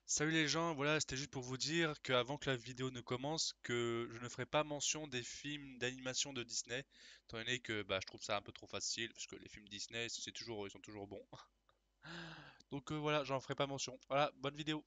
Salut les gens, voilà, c'était juste pour vous dire qu'avant que la vidéo ne commence, que je ne ferai pas mention des films d'animation de Disney, étant donné que je trouve ça un peu trop facile, parce que les films Disney, ils sont toujours bons. Donc voilà, j'en ferai pas mention. Voilà, bonne vidéo.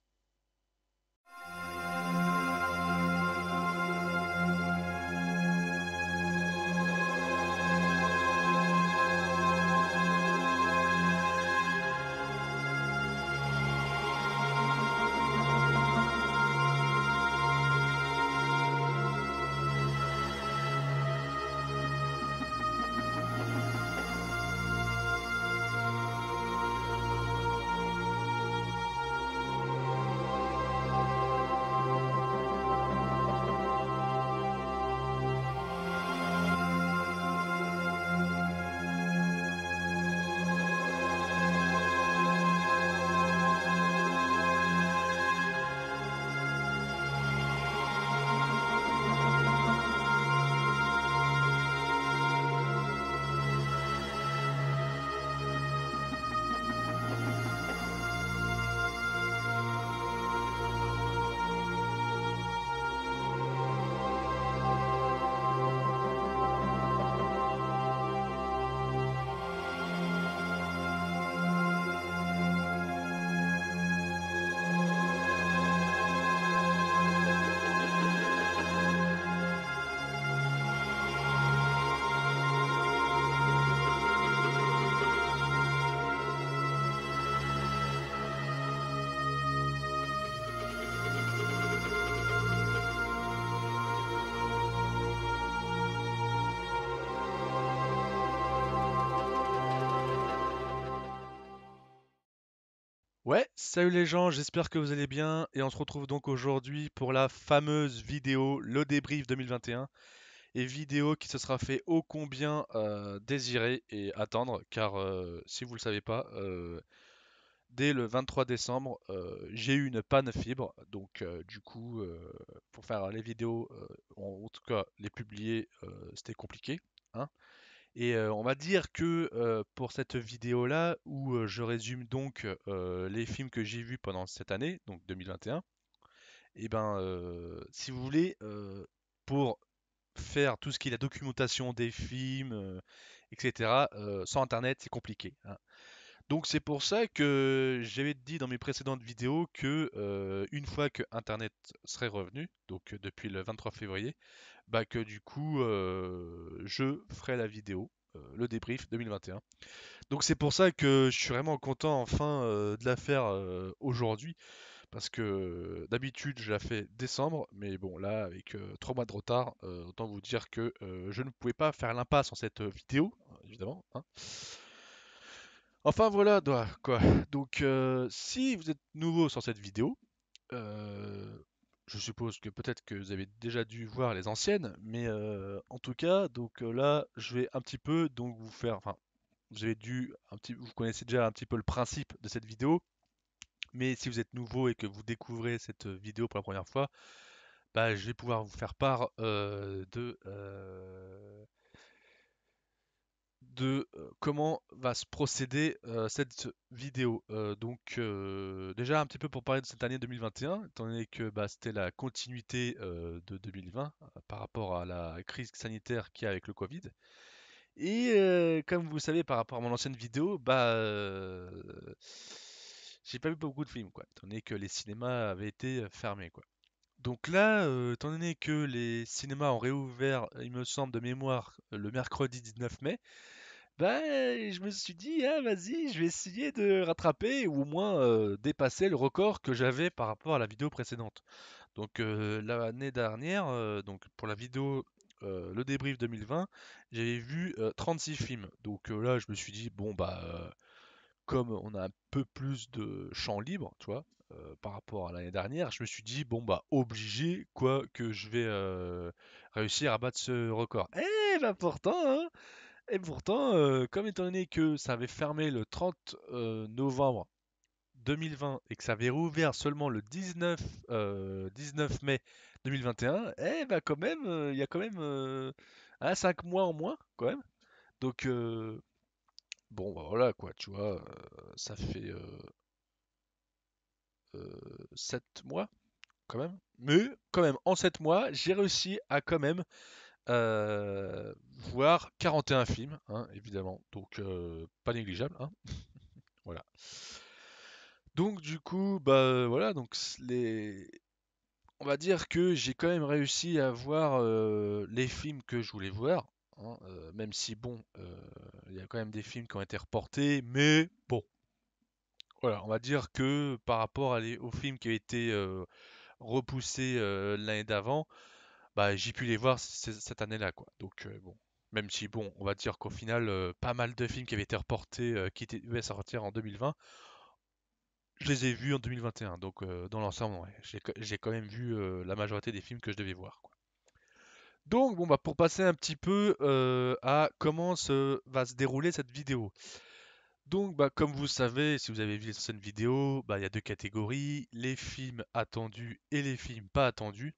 Ouais, salut les gens, j'espère que vous allez bien et on se retrouve donc aujourd'hui pour la fameuse vidéo, le débrief 2021 et vidéo qui se sera fait ô combien désirer et attendre car si vous le savez pas, dès le 23 décembre, j'ai eu une panne fibre, donc du coup, pour faire les vidéos, en tout cas les publier, c'était compliqué, hein. Et on va dire que pour cette vidéo-là, où je résume donc les films que j'ai vus pendant cette année, donc 2021, et ben, si vous voulez, pour faire tout ce qui est la documentation des films, etc., sans Internet, c'est compliqué, hein. Donc c'est pour ça que j'avais dit dans mes précédentes vidéos que une fois que Internet serait revenu, donc depuis le 23 février, bah que du coup je ferai la vidéo, le débrief 2021. Donc c'est pour ça que je suis vraiment content enfin de la faire aujourd'hui, parce que d'habitude je la fais décembre, mais bon là avec 3 mois de retard, autant vous dire que je ne pouvais pas faire l'impasse en cette vidéo, évidemment, hein. Enfin voilà, quoi. Donc si vous êtes nouveau sur cette vidéo, je suppose que peut-être que vous avez déjà dû voir les anciennes, mais en tout cas, donc là, je vais un petit peu donc vous faire, enfin, vous connaissez déjà un petit peu le principe de cette vidéo, mais si vous êtes nouveau et que vous découvrez cette vidéo pour la première fois, bah, je vais pouvoir vous faire part de comment va se procéder cette vidéo. Donc déjà un petit peu pour parler de cette année 2021, étant donné que bah, c'était la continuité de 2020 par rapport à la crise sanitaire qu'il y a avec le Covid. Et comme vous le savez par rapport à mon ancienne vidéo, j'ai pas vu beaucoup de films, quoi, étant donné que les cinémas avaient été fermés, quoi. Donc là, étant donné que les cinémas ont réouvert, il me semble de mémoire, le mercredi 19 mai, bah, je me suis dit: «Ah vas-y, je vais essayer de rattraper ou au moins, dépasser le record que j'avais par rapport à la vidéo précédente». Donc, l'année dernière, donc pour la vidéo, le débrief 2020, j'avais vu, 36 films. Donc, là, je me suis dit: «Bon, comme on a un peu plus de champ libre», tu vois? Par rapport à l'année dernière, je me suis dit: «Bon, bah, obligé, quoi, que je vais, réussir à battre ce record». Et bah, pourtant, hein, et pourtant, comme étant donné que ça avait fermé le 30 novembre 2020 et que ça avait rouvert seulement le 19 mai 2021, eh bah quand même, il y a quand même 5 mois en moins, quand même. Donc, bon, bah voilà quoi, tu vois, ça fait 7 mois quand même. Mais quand même, en 7 mois, j'ai réussi à quand même voir 41 films, hein, évidemment. Donc pas négligeable, hein. Voilà. Donc du coup, bah voilà, donc on va dire que j'ai quand même réussi à voir les films que je voulais voir, hein, même si bon, il y a quand même des films qui ont été reportés, mais bon, voilà, on va dire que par rapport aux films qui ont été repoussés l'année d'avant, bah j'ai pu les voir cette année-là, quoi. Donc bon, même si bon, on va dire qu'au final, pas mal de films qui avaient été reportés, devaient sortir en 2020, je les ai vus en 2021. Donc dans l'ensemble, ouais, j'ai quand même vu la majorité des films que je devais voir, quoi. Donc bon, bah pour passer un petit peu à comment va se dérouler cette vidéo. Donc bah comme vous savez, si vous avez vu les anciennes vidéos, bah il y a deux catégories, les films attendus et les films pas attendus.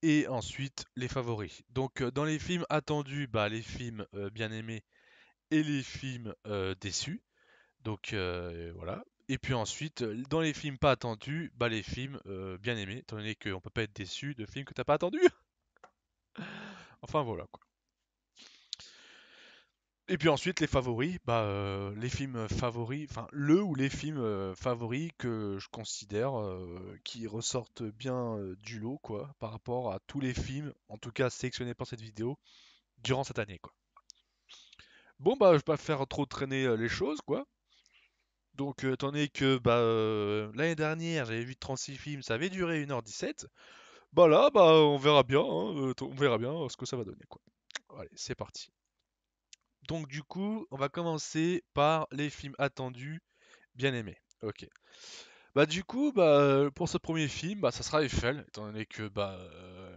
Et ensuite les favoris. Donc dans les films attendus, bah les films bien aimés et les films déçus. Donc voilà. Et puis ensuite, dans les films pas attendus, bah les films bien aimés, étant donné qu'on peut pas être déçu de films que t'as pas attendus. Enfin voilà quoi. Et puis ensuite les favoris, bah les films favoris, enfin le ou les films favoris que je considère qui ressortent bien du lot quoi, par rapport à tous les films, en tout cas sélectionnés par cette vidéo, durant cette année quoi. Bon bah je vais pas faire trop traîner les choses quoi. Donc étant donné que bah l'année dernière j'avais vu 36 films, ça avait duré 1h17, bah là bah on verra bien, hein, on verra bien ce que ça va donner quoi. Allez, c'est parti. Donc du coup, on va commencer par les films attendus, bien aimés. Ok. Bah du coup, bah pour ce premier film, bah ça sera Eiffel, étant donné que bah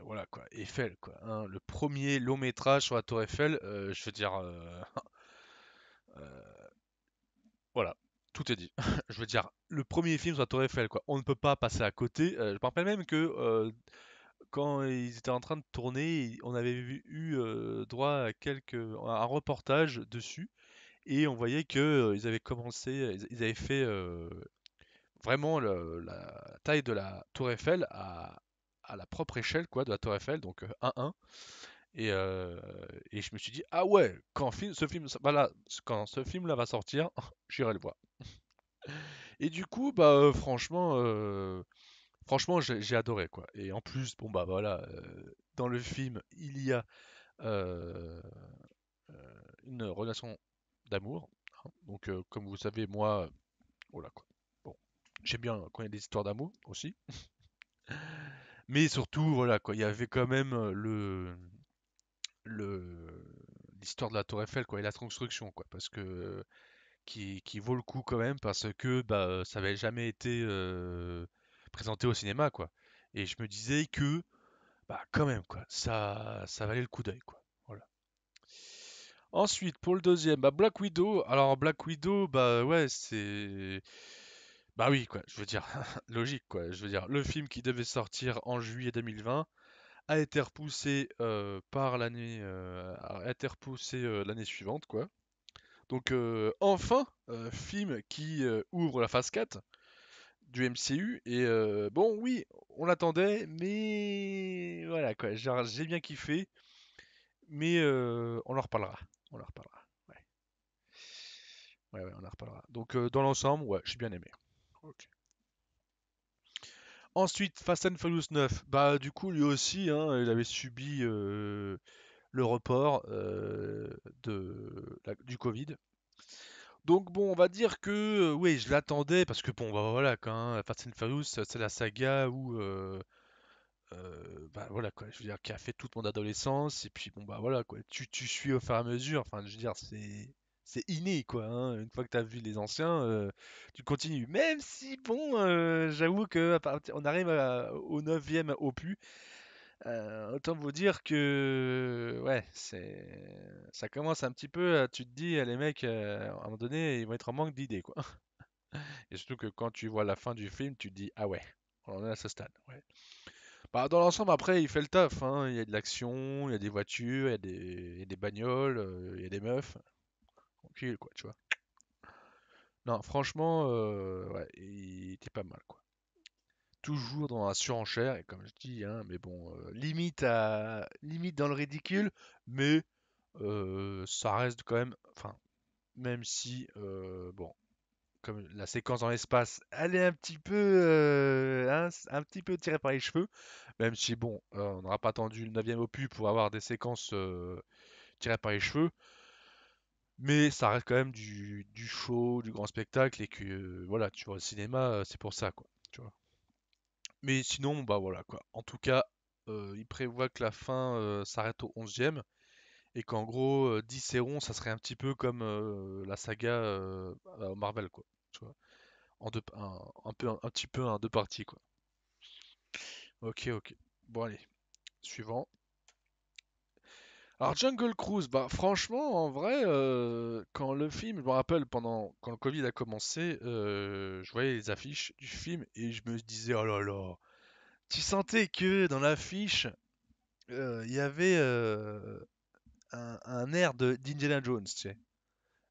voilà quoi, Eiffel quoi, hein, le premier long métrage sur la Tour Eiffel, je veux dire voilà, tout est dit. Je veux dire, le premier film sur la Tour Eiffel, quoi. On ne peut pas passer à côté. Je me rappelle même que quand ils étaient en train de tourner, on avait eu droit à un reportage dessus, et on voyait que ils avaient commencé, ils avaient fait vraiment la taille de la Tour Eiffel à la propre échelle, quoi, de la Tour Eiffel, donc 1-1. Et je me suis dit, ah ouais, voilà, quand ce film-là va sortir, j'irai le voir. Et du coup, bah franchement, j'ai adoré quoi. Et en plus, bon bah voilà, dans le film, il y a euh, une relation d'amour, hein. Donc, comme vous savez, moi, voilà quoi. Bon, j'aime bien quand il y a des histoires d'amour aussi. Mais surtout, voilà quoi, il y avait quand même le l'histoire de la Tour Eiffel quoi et la construction quoi, parce que qui vaut le coup quand même parce que bah, ça avait jamais été présenté au cinéma quoi. Et je me disais que bah quand même quoi, ça valait le coup d'œil quoi. Voilà. Ensuite pour le deuxième, bah Black Widow. Alors Black Widow, bah ouais c'est bah oui quoi, je veux dire logique quoi. Je veux dire le film qui devait sortir en juillet 2020 a été repoussé a été repoussé l'année suivante quoi. Donc enfin, film qui ouvre la phase 4 du MCU. Et bon, oui, on l'attendait, mais voilà quoi. Genre, j'ai bien kiffé, mais on en reparlera. On en reparlera. Ouais, ouais, on en reparlera. Donc dans l'ensemble, ouais, j'ai bien aimé. Ok. Ensuite, Fast and Furious 9. Bah du coup, lui aussi, hein, il avait subi le report du Covid. Donc bon, on va dire que oui, je l'attendais parce que bon, bah voilà, quand Fast and Furious, c'est la saga où bah voilà quoi, je veux dire, qui a fait toute mon adolescence et puis bon bah voilà quoi, tu suis au fur et à mesure. Enfin, je veux dire, c'est inné quoi, hein. Une fois que t'as vu les anciens, tu continues. Même si bon, j'avoue que on arrive au neuvième opus. Autant vous dire que ouais, ça commence un petit peu, tu te dis les mecs à un moment donné, ils vont être en manque d'idées quoi. Et surtout que quand tu vois la fin du film, tu te dis ah ouais, on est à ce stade. Ouais. Bah dans l'ensemble après, il fait le taf hein. Il y a de l'action, il y a des voitures, il y a des bagnoles, il y a des meufs. Tranquille quoi, tu vois. Non, franchement, ouais, il était pas mal, quoi. Toujours dans la surenchère, et comme je dis, hein, mais bon, limite dans le ridicule, mais ça reste quand même, enfin, même si, bon, comme la séquence dans l'espace, elle est un petit peu, un petit peu tirée par les cheveux, même si, bon, on n'aura pas attendu le 9e opus pour avoir des séquences tirées par les cheveux, mais ça reste quand même du show, du grand spectacle, et que, voilà, tu vois, au cinéma, c'est pour ça, quoi, tu vois. Mais sinon, bah voilà, quoi. En tout cas, il prévoit que la fin s'arrête au 11e, et qu'en gros, 10 et 11, ça serait un petit peu comme la saga Marvel, quoi. Tu vois, un petit peu en deux parties, quoi. Ok, ok. Bon, allez, suivant. Alors, Jungle Cruise, bah franchement, en vrai, quand le film, je me rappelle, quand le Covid a commencé, je voyais les affiches du film et je me disais, oh là là, tu sentais que dans l'affiche, il y avait un air de d'Indiana Jones, tu sais.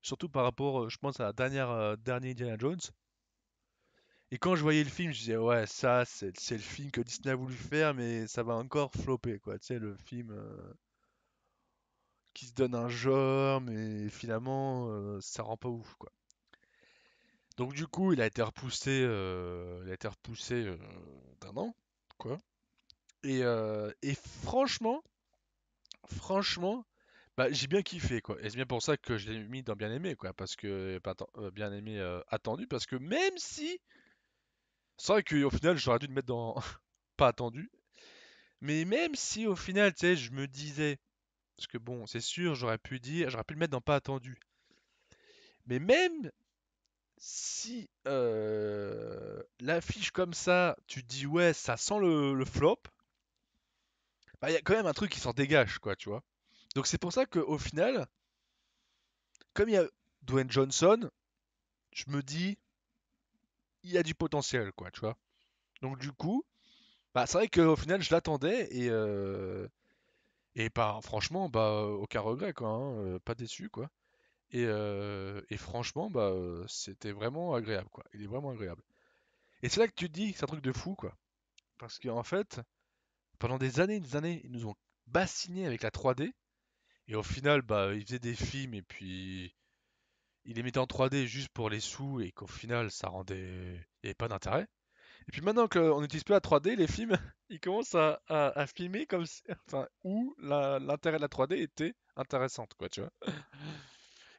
Surtout par rapport, je pense, à la dernier Indiana Jones. Et quand je voyais le film, je disais, ouais, ça, c'est le film que Disney a voulu faire, mais ça va encore flopper, quoi. Tu sais, le film qui se donne un genre, mais finalement, ça rend pas ouf, quoi. Donc du coup, il a été repoussé d'un an, quoi. Et franchement, bah, j'ai bien kiffé, quoi. Et c'est bien pour ça que je l'ai mis dans bien aimé, quoi. Parce que, pas bien aimé, attendu, parce que même si, c'est vrai qu'au final, j'aurais dû le mettre dans pas attendu, mais même si au final, tu sais, je me disais, parce que bon, c'est sûr, j'aurais pu le mettre dans pas attendu. Mais même si l'affiche comme ça, tu te dis ouais, ça sent le flop, bah il y a quand même un truc qui s'en dégage, quoi, tu vois. Donc c'est pour ça qu'au final, comme il y a Dwayne Johnson, je me dis, il y a du potentiel, quoi, tu vois. Donc du coup, bah c'est vrai qu'au final, je l'attendais et bah franchement, bah aucun regret, quoi, hein, pas déçu, quoi. Et franchement, bah c'était vraiment agréable, quoi. Il est vraiment agréable. Et c'est là que tu te dis, c'est un truc de fou, quoi. Parce qu'en fait, pendant des années, ils nous ont bassiné avec la 3D. Et au final, bah, ils faisaient des films et puis ils les mettaient en 3D juste pour les sous et qu'au final, ça rendait. Il n'y avait pas d'intérêt. Et puis maintenant qu'on n'utilise plus la 3D, les films, ils commencent à filmer comme si. Enfin, où l'intérêt de la 3D était intéressante, quoi, tu vois.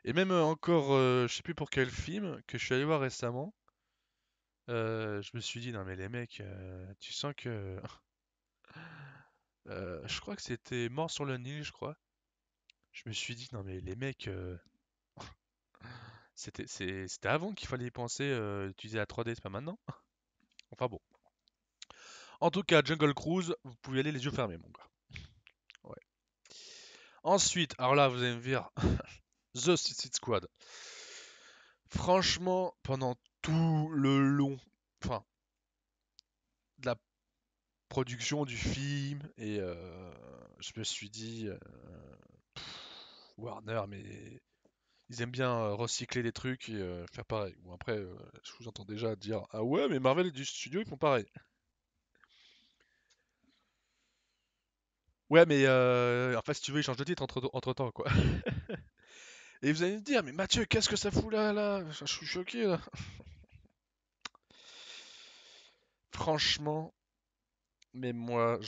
Et même encore, je sais plus pour quel film que je suis allé voir récemment, je me suis dit, non mais les mecs, tu sens que. Je crois que c'était Mort sur le Nil, je crois. Je me suis dit, non mais les mecs, c'était avant qu'il fallait y penser, utiliser la 3D, c'est pas maintenant. Enfin bon. En tout cas, Jungle Cruise, vous pouvez y aller les yeux fermés, mon gars. Ouais. Ensuite, alors là, vous allez me dire, The Suicide Squad. Franchement, pendant tout le long, enfin, de la production du film, et je me suis dit, Warner, mais ils aiment bien recycler des trucs et faire pareil. Ou après, je vous entends déjà dire, ah ouais, mais Marvel et du studio, ils font pareil. Ouais, mais en fait, si tu veux, ils changent de titre entre temps, quoi. Et vous allez me dire, mais Mathieu, qu'est-ce que ça fout là, là? Je suis choqué, là. Franchement, mais moi,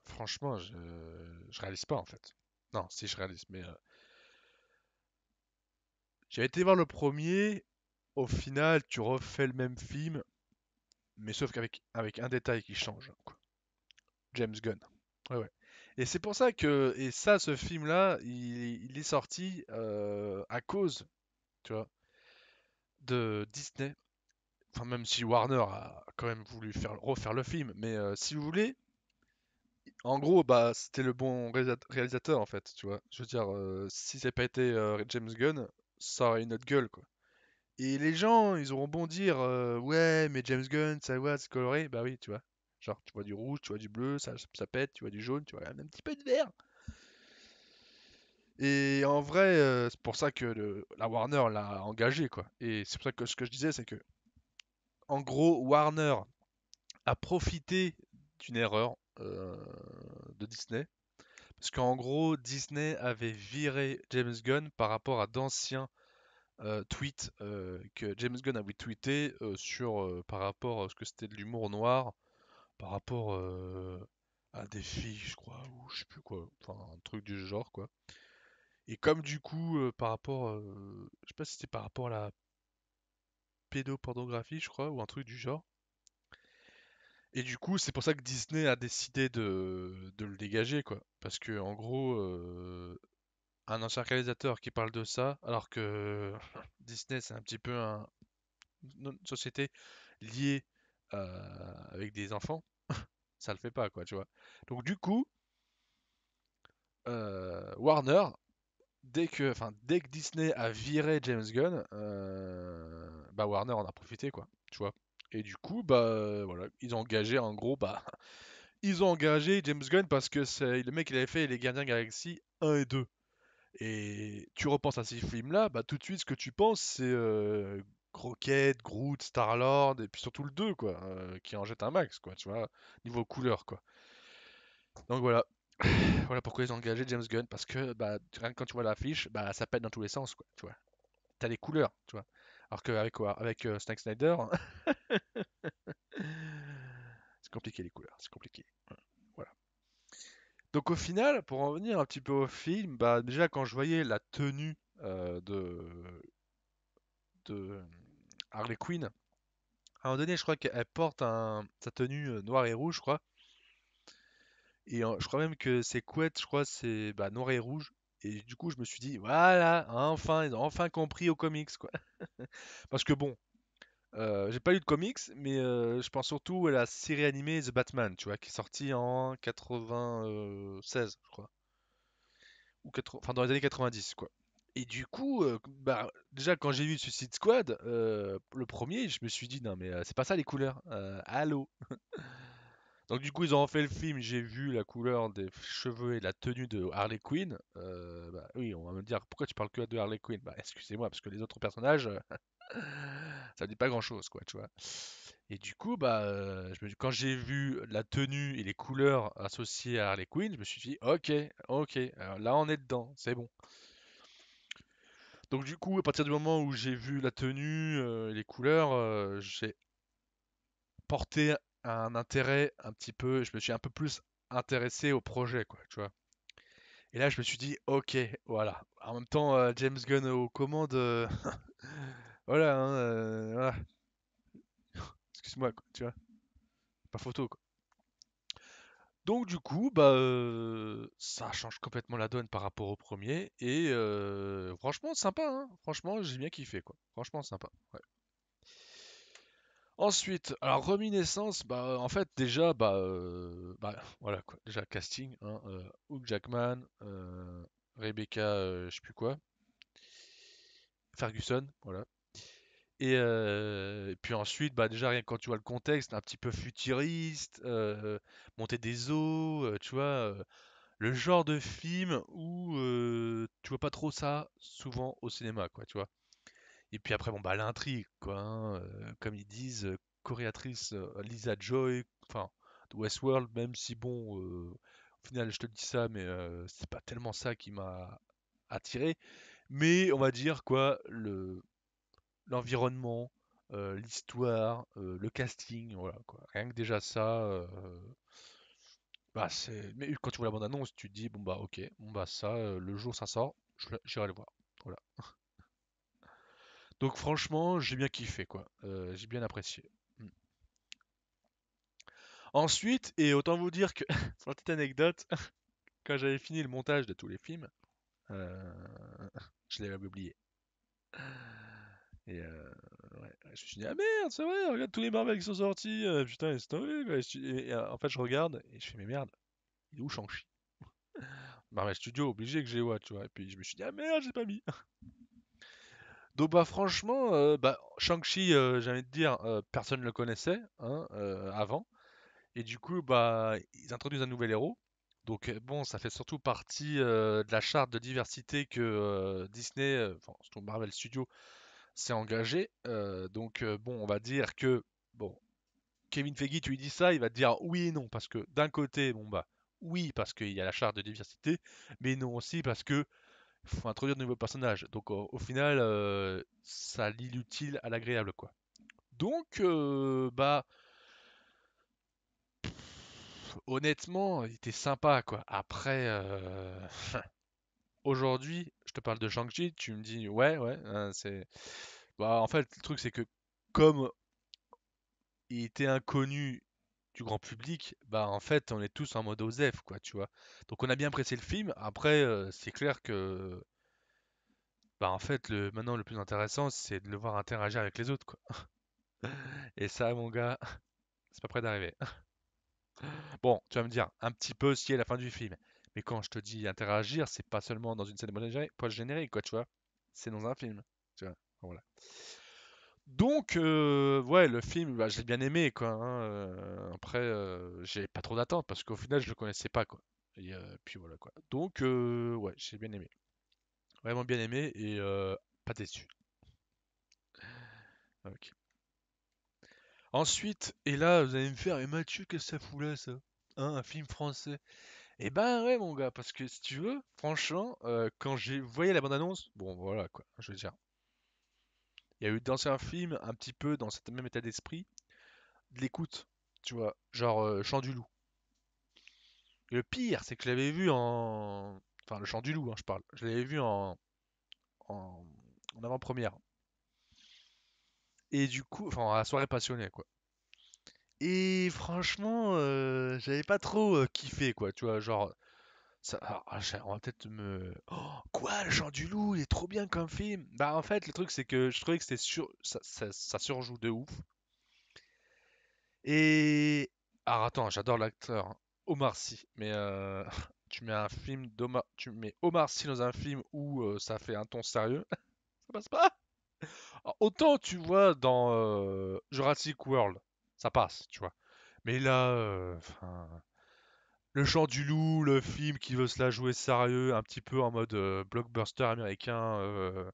franchement, je réalise pas, en fait. Non, si, je réalise, mais j'ai été voir le premier. Au final, tu refais le même film, mais sauf avec un détail qui change, quoi. James Gunn. Ouais, ouais. Et c'est pour ça que, et ça, ce film-là, il est sorti à cause, tu vois, de Disney. Enfin, même si Warner a quand même voulu refaire le film, mais si vous voulez, en gros, bah, c'était le bon réalisateur en fait, tu vois. Je veux dire, si ça n'avait pas été James Gunn, ça aurait une autre gueule, quoi. Et les gens, ils auront bon dire, ouais, mais James Gunn, ça ouais, c'est coloré, bah oui, tu vois. Genre, tu vois du rouge, tu vois du bleu, ça pète, tu vois du jaune, tu vois même un petit peu de vert. Et en vrai, c'est pour ça que la Warner l'a engagé, quoi. Et c'est pour ça que ce que je disais, c'est que, en gros, Warner a profité d'une erreur de Disney. Parce qu'en gros, Disney avait viré James Gunn par rapport à d'anciens tweets que James Gunn avait tweeté par rapport à ce que c'était de l'humour noir, par rapport à des filles, je crois, ou je sais plus quoi, enfin un truc du genre, quoi. Et comme du coup, je sais pas si c'était par rapport à la pédopornographie, je crois, ou un truc du genre. Et du coup, c'est pour ça que Disney a décidé de le dégager, quoi. Parce que, en gros, un ancien réalisateur qui parle de ça, alors que Disney, c'est un petit peu une société liée avec des enfants, ça le fait pas, quoi, tu vois. Donc, du coup, Warner, dès que Disney a viré James Gunn, bah Warner en a profité, quoi, tu vois. Et du coup, bah voilà, ils ont engagé, en gros, bah ils ont engagé James Gunn parce que c'est le mec il avait fait les Gardiens de la Galaxie 1 et 2. Et tu repenses à ces films-là, bah tout de suite ce que tu penses c'est Rocket, Groot, Star-Lord et puis surtout le 2 quoi, qui en jette un max quoi, tu vois, niveau couleur quoi. Donc voilà, voilà pourquoi ils ont engagé James Gunn parce que bah rien que quand tu vois l'affiche, bah ça pète dans tous les sens quoi, tu vois. T'as les couleurs, tu vois. Alors qu'avec quoi? Avec Zack Snyder, c'est compliqué les couleurs, c'est compliqué. Voilà. Donc au final, pour en venir un petit peu au film, bah déjà quand je voyais la tenue de Harley Quinn, à un moment donné, je crois qu'elle porte sa tenue noire et rouge, je crois. Et je crois même que ses couettes, je crois, c'est bah, noir et rouge. Et du coup, je me suis dit, voilà, enfin, ils ont enfin compris aux comics, quoi. Parce que bon, j'ai pas lu de comics, mais je pense surtout à la série animée The Batman, tu vois, qui est sortie en 96, je crois. Enfin, dans les années 90, quoi. Et du coup, bah, déjà quand j'ai vu Suicide Squad, le premier, je me suis dit non mais c'est pas ça les couleurs. Allô. Donc du coup ils ont fait le film, j'ai vu la couleur des cheveux et la tenue de Harley Quinn. Bah, oui, on va me dire pourquoi tu parles que de Harley Quinn. Bah excusez-moi parce que les autres personnages, ça dit pas grand-chose quoi, tu vois. Et du coup bah quand j'ai vu la tenue et les couleurs associées à Harley Quinn, je me suis dit ok, ok, alors là on est dedans, c'est bon. Donc du coup, à partir du moment où j'ai vu la tenue, et les couleurs, j'ai porté un intérêt un petit peu, je me suis un peu plus intéressé au projet, quoi, tu vois. Et là, je me suis dit, ok, voilà. En même temps, James Gunn aux commandes, voilà, hein, voilà. Excuse-moi, quoi, tu vois, pas photo, quoi. Donc du coup, bah, ça change complètement la donne par rapport au premier, et franchement, sympa, hein. Franchement, j'ai bien kiffé, quoi. Franchement, sympa. Ouais. Ensuite, alors Reminiscence, bah en fait déjà bah voilà quoi, déjà casting, hein, Hugh Jackman, Rebecca, je sais plus quoi, Ferguson, voilà. Et puis ensuite, bah déjà rien que quand tu vois le contexte, un petit peu futuriste, montée des eaux, tu vois, le genre de film où tu vois pas trop ça souvent au cinéma, quoi, tu vois. Et puis après, bon, bah, l'intrigue, quoi, hein, comme ils disent, choréatrice Lisa Joy, enfin, de Westworld, même si, bon, au final, je te dis ça, mais c'est pas tellement ça qui m'a attiré. Mais on va dire, quoi, l'environnement, l'histoire, le casting, voilà, quoi. Rien que déjà ça, bah, c'est. Mais quand tu vois la bande-annonce, tu te dis, bon, bah, ok, bon, bah, ça, le jour où ça sort, j'irai le voir. Voilà. Donc franchement, j'ai bien kiffé quoi. J'ai bien apprécié. Mm. Ensuite, et autant vous dire que, pour la petite anecdote, quand j'avais fini le montage de tous les films, euh, je l'avais oublié. Et ouais, je me suis dit, ah merde, c'est vrai, regarde tous les Marvel qui sont sortis, putain, c'est tombé, quoi. En fait, je regarde et je fais, mais merde, il est où Shang-Chi? Marvel Studio, obligé que j'ai ouais, tu vois. Et puis je me suis dit, ah merde, j'ai pas mis. Donc bah franchement, bah, Shang-Chi, j'ai envie de dire, personne ne le connaissait hein, avant. Et du coup, bah, ils introduisent un nouvel héros. Donc bon, ça fait surtout partie de la charte de diversité que Disney, enfin surtout Marvel Studios, s'est engagé. Donc bon, on va dire que bon, Kevin Feige, tu lui dis ça, il va te dire oui et non, parce que d'un côté, bon bah oui, parce qu'il y a la charte de diversité, mais non aussi parce que faut introduire de nouveaux personnages. Donc au final, ça lie l'utile à l'agréable, quoi. Donc bah honnêtement, il était sympa, quoi. Après, aujourd'hui, je te parle de Shang-Chi, tu me dis ouais, ouais, c'est. Bah en fait, le truc c'est que comme il était inconnu du grand public, bah en fait on est tous en mode OZEF quoi, tu vois. Donc on a bien apprécié le film. Après, c'est clair que bah en fait maintenant le plus intéressant c'est de le voir interagir avec les autres quoi. Et ça mon gars, c'est pas près d'arriver. Bon, tu vas me dire un petit peu aussi à la fin du film. Mais quand je te dis interagir, c'est pas seulement dans une scène post-générique quoi, tu vois. C'est dans un film, tu vois. Voilà. Donc, ouais, le film, bah, j'ai bien aimé, quoi, hein, après, j'ai pas trop d'attentes parce qu'au final, je le connaissais pas, quoi. Et puis voilà, quoi. Donc, ouais, j'ai bien aimé. Vraiment bien aimé et pas déçu. Ok. Ensuite, et là, vous allez me faire, et Mathieu, qu'est-ce que ça fout là, ça? Hein, un film français? Eh ben ouais, mon gars, parce que si tu veux, franchement, quand j'ai voyé la bande-annonce, bon, voilà, quoi, je veux dire. Il y a eu d'anciens films un petit peu dans cet même état d'esprit, de l'écoute, tu vois, genre Chant du Loup. Et le pire, c'est que je l'avais vu en. Enfin, le chant du loup, hein, je parle. Je l'avais vu en... en avant-première. Et du coup, enfin, à la soirée passionnée, quoi. Et franchement, j'avais pas trop kiffé, quoi. Tu vois, genre. Ça... on va peut-être me. Oh, quoi, le chant du loup, il est trop bien comme film. Bah, en fait, le truc, c'est que je trouvais que c'était ça surjoue de ouf. Et. Alors, attends, j'adore l'acteur, hein, Omar Sy. Mais tu mets Omar Sy dans un film où ça fait un ton sérieux, ça passe pas. Alors, autant tu vois dans Jurassic World, ça passe, tu vois. Mais là, le chant du loup, le film qui veut se la jouer sérieux, un petit peu en mode blockbuster américain,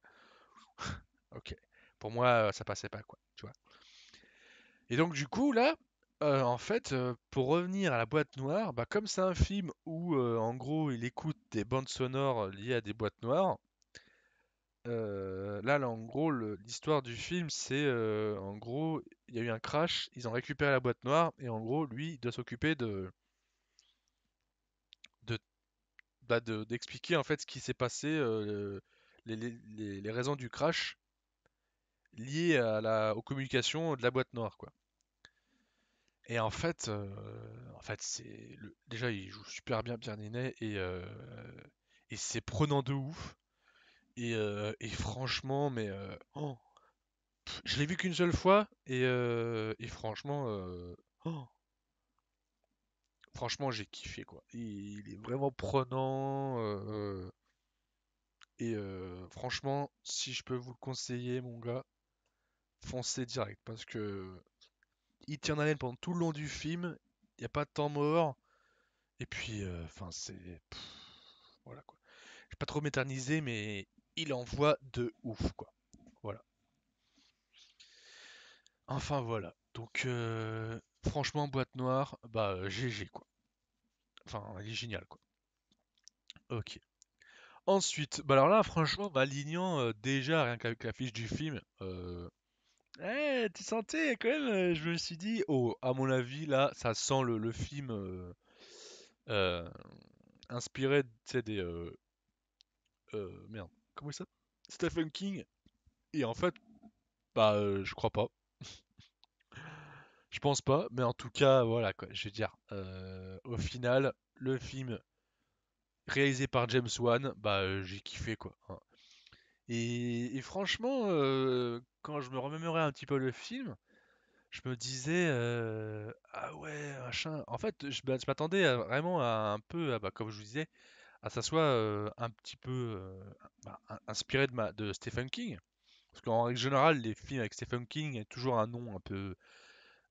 ok. Pour moi, ça passait pas, quoi, tu vois. Et donc du coup là, en fait, pour revenir à la boîte noire, bah comme c'est un film où en gros il écoute des bandes sonores liées à des boîtes noires, là en gros l'histoire du film c'est en gros il y a eu un crash, ils ont récupéré la boîte noire et en gros lui il doit s'occuper de, d'expliquer en fait ce qui s'est passé, les raisons du crash liées aux communications de la boîte noire quoi. Et en fait, déjà il joue super bien Pierre Ninet et c'est prenant de ouf. Et franchement, mais je l'ai vu qu'une seule fois et franchement, oh, franchement j'ai kiffé quoi. Il est vraiment prenant franchement, si je peux vous le conseiller, mon gars, foncez direct parce que il tient en haleine pendant tout le long du film. Il n'y a pas de temps mort. Et puis, enfin, voilà quoi. Je vais pas trop m'éterniser, mais il envoie de ouf quoi. Voilà. Enfin voilà. Donc, franchement, boîte noire, bah GG quoi. Enfin, il est génial quoi. Ok. Ensuite, bah alors là, franchement, m'alignant déjà rien qu'avec la fiche du film, tu sentais quand même, je me suis dit, oh, à mon avis, là, ça sent le film euh, inspiré, tu sais, merde, comment ça? Stephen King. Et en fait, bah, je crois pas. Je pense pas, mais en tout cas, voilà quoi. Je veux dire, au final, le film réalisé par James Wan, bah, j'ai kiffé quoi, hein. Et franchement, quand je me remémorais un petit peu le film, je me disais, ah ouais, machin. En fait, je m'attendais vraiment à un peu, bah, comme je vous disais, à ça soit un petit peu inspiré de Stephen King. Parce qu'en règle générale, les films avec Stephen King, il y a toujours un nom un peu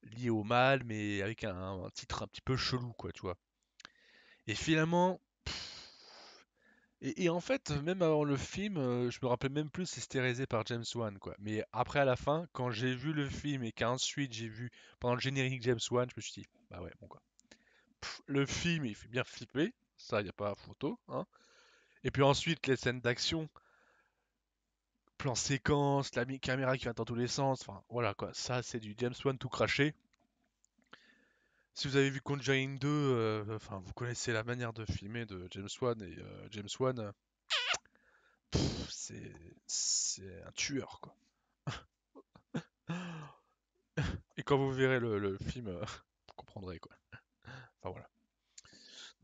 lié au mal, mais avec un titre un petit peu chelou, quoi, tu vois. Et finalement, et en fait, même avant le film, je me rappelle même plus si c'était réalisé par James Wan, quoi. Mais après, à la fin, quand j'ai vu le film et qu'ensuite j'ai vu pendant le générique James Wan, je me suis dit, bah ouais, bon quoi. Le film, il fait bien flipper, ça, y a pas photo, hein. Et puis ensuite, les scènes d'action, plan séquence, la caméra qui va dans tous les sens, enfin voilà quoi, ça c'est du James Wan tout craché. Si vous avez vu Conjuring 2, enfin vous connaissez la manière de filmer de James Wan et James Wan, c'est un tueur quoi. Et quand vous verrez le film, vous comprendrez quoi. Enfin voilà.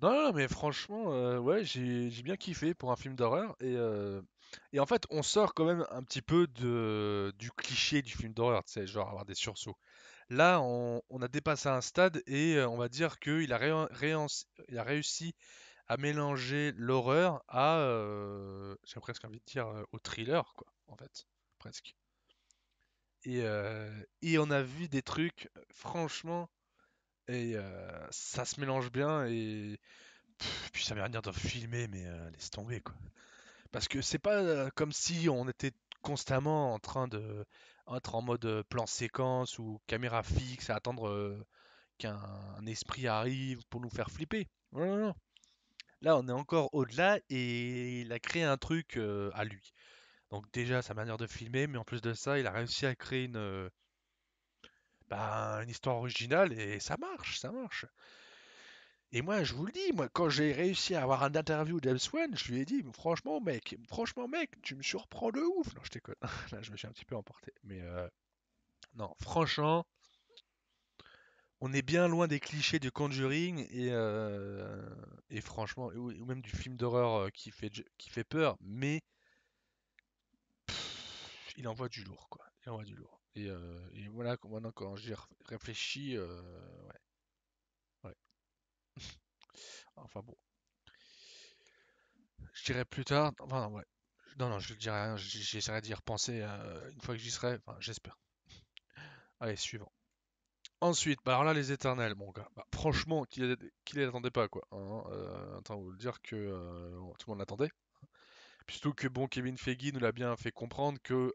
Non, non, non, mais franchement, ouais, j'ai bien kiffé pour un film d'horreur et en fait on sort quand même un petit peu du cliché du film d'horreur, tu sais, genre avoir des sursauts. Là, on a dépassé un stade et on va dire qu'il a, il a réussi à mélanger l'horreur à, j'ai presque envie de dire, au thriller, quoi, en fait, presque. Et on a vu des trucs, franchement, et ça se mélange bien et puis ça veut rien dire de filmer, mais laisse tomber, quoi. Parce que c'est pas comme si on était constamment en train de être en mode plan séquence ou caméra fixe à attendre qu'un un esprit arrive pour nous faire flipper. Non, non, non. Là, on est encore au-delà et il a créé un truc à lui. Donc déjà, sa manière de filmer, mais en plus de ça, il a réussi à créer une histoire originale et ça marche, ça marche. Et moi, je vous le dis, moi, quand j'ai réussi à avoir un interview de James Wan, je lui ai dit, franchement, mec, tu me surprends de ouf. Non, je déconne. Là, je me suis un petit peu emporté. Mais non, franchement, on est bien loin des clichés du Conjuring et franchement, ou même du film d'horreur qui fait peur, mais il envoie du lourd, quoi. Il envoie du lourd. Et voilà, maintenant quand j'y réfléchis, ouais, ouais. Enfin bon, je dirai plus tard. Enfin, ouais. Non, non, je ne dirai rien. J'essaierai d'y repenser une fois que j'y serai. Enfin, j'espère. Allez, suivant. Ensuite, bah alors là, les éternels, mon gars. Bah, franchement, qui les attendait pas, quoi, hein. Attends, on va vous le dire que tout le monde l'attendait. Puis surtout que bon, Kevin Feige nous l'a bien fait comprendre que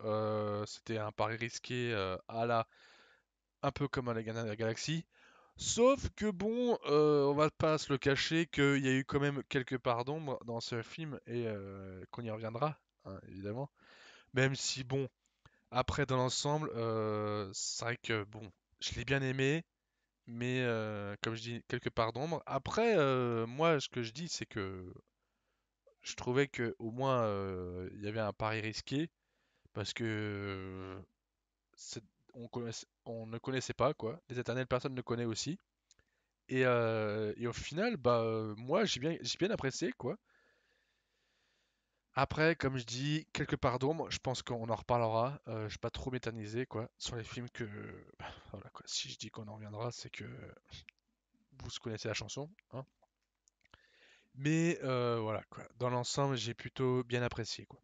c'était un pari risqué à la un peu comme à la Gardiens de la Galaxie. Sauf que bon, on va pas se le cacher qu'il y a eu quand même quelques parts d'ombre dans ce film et qu'on y reviendra, hein, évidemment. Même si bon, après dans l'ensemble, c'est vrai que bon, je l'ai bien aimé, mais comme je dis, quelques parts d'ombre. Après, moi, ce que je dis, c'est que je trouvais que au moins il y avait un pari risqué parce que c'est- on ne connaissait pas quoi. Les éternels, personne ne connaît aussi. Et au final, bah moi j'ai bien apprécié quoi. Après, comme je dis, quelques parts d'ombre, je pense qu'on en reparlera. Je vais pas trop m'éterniser quoi sur les films que voilà quoi. Si je dis qu'on en reviendra, c'est que vous connaissez la chanson, hein. Mais voilà quoi. Dans l'ensemble, j'ai plutôt bien apprécié quoi.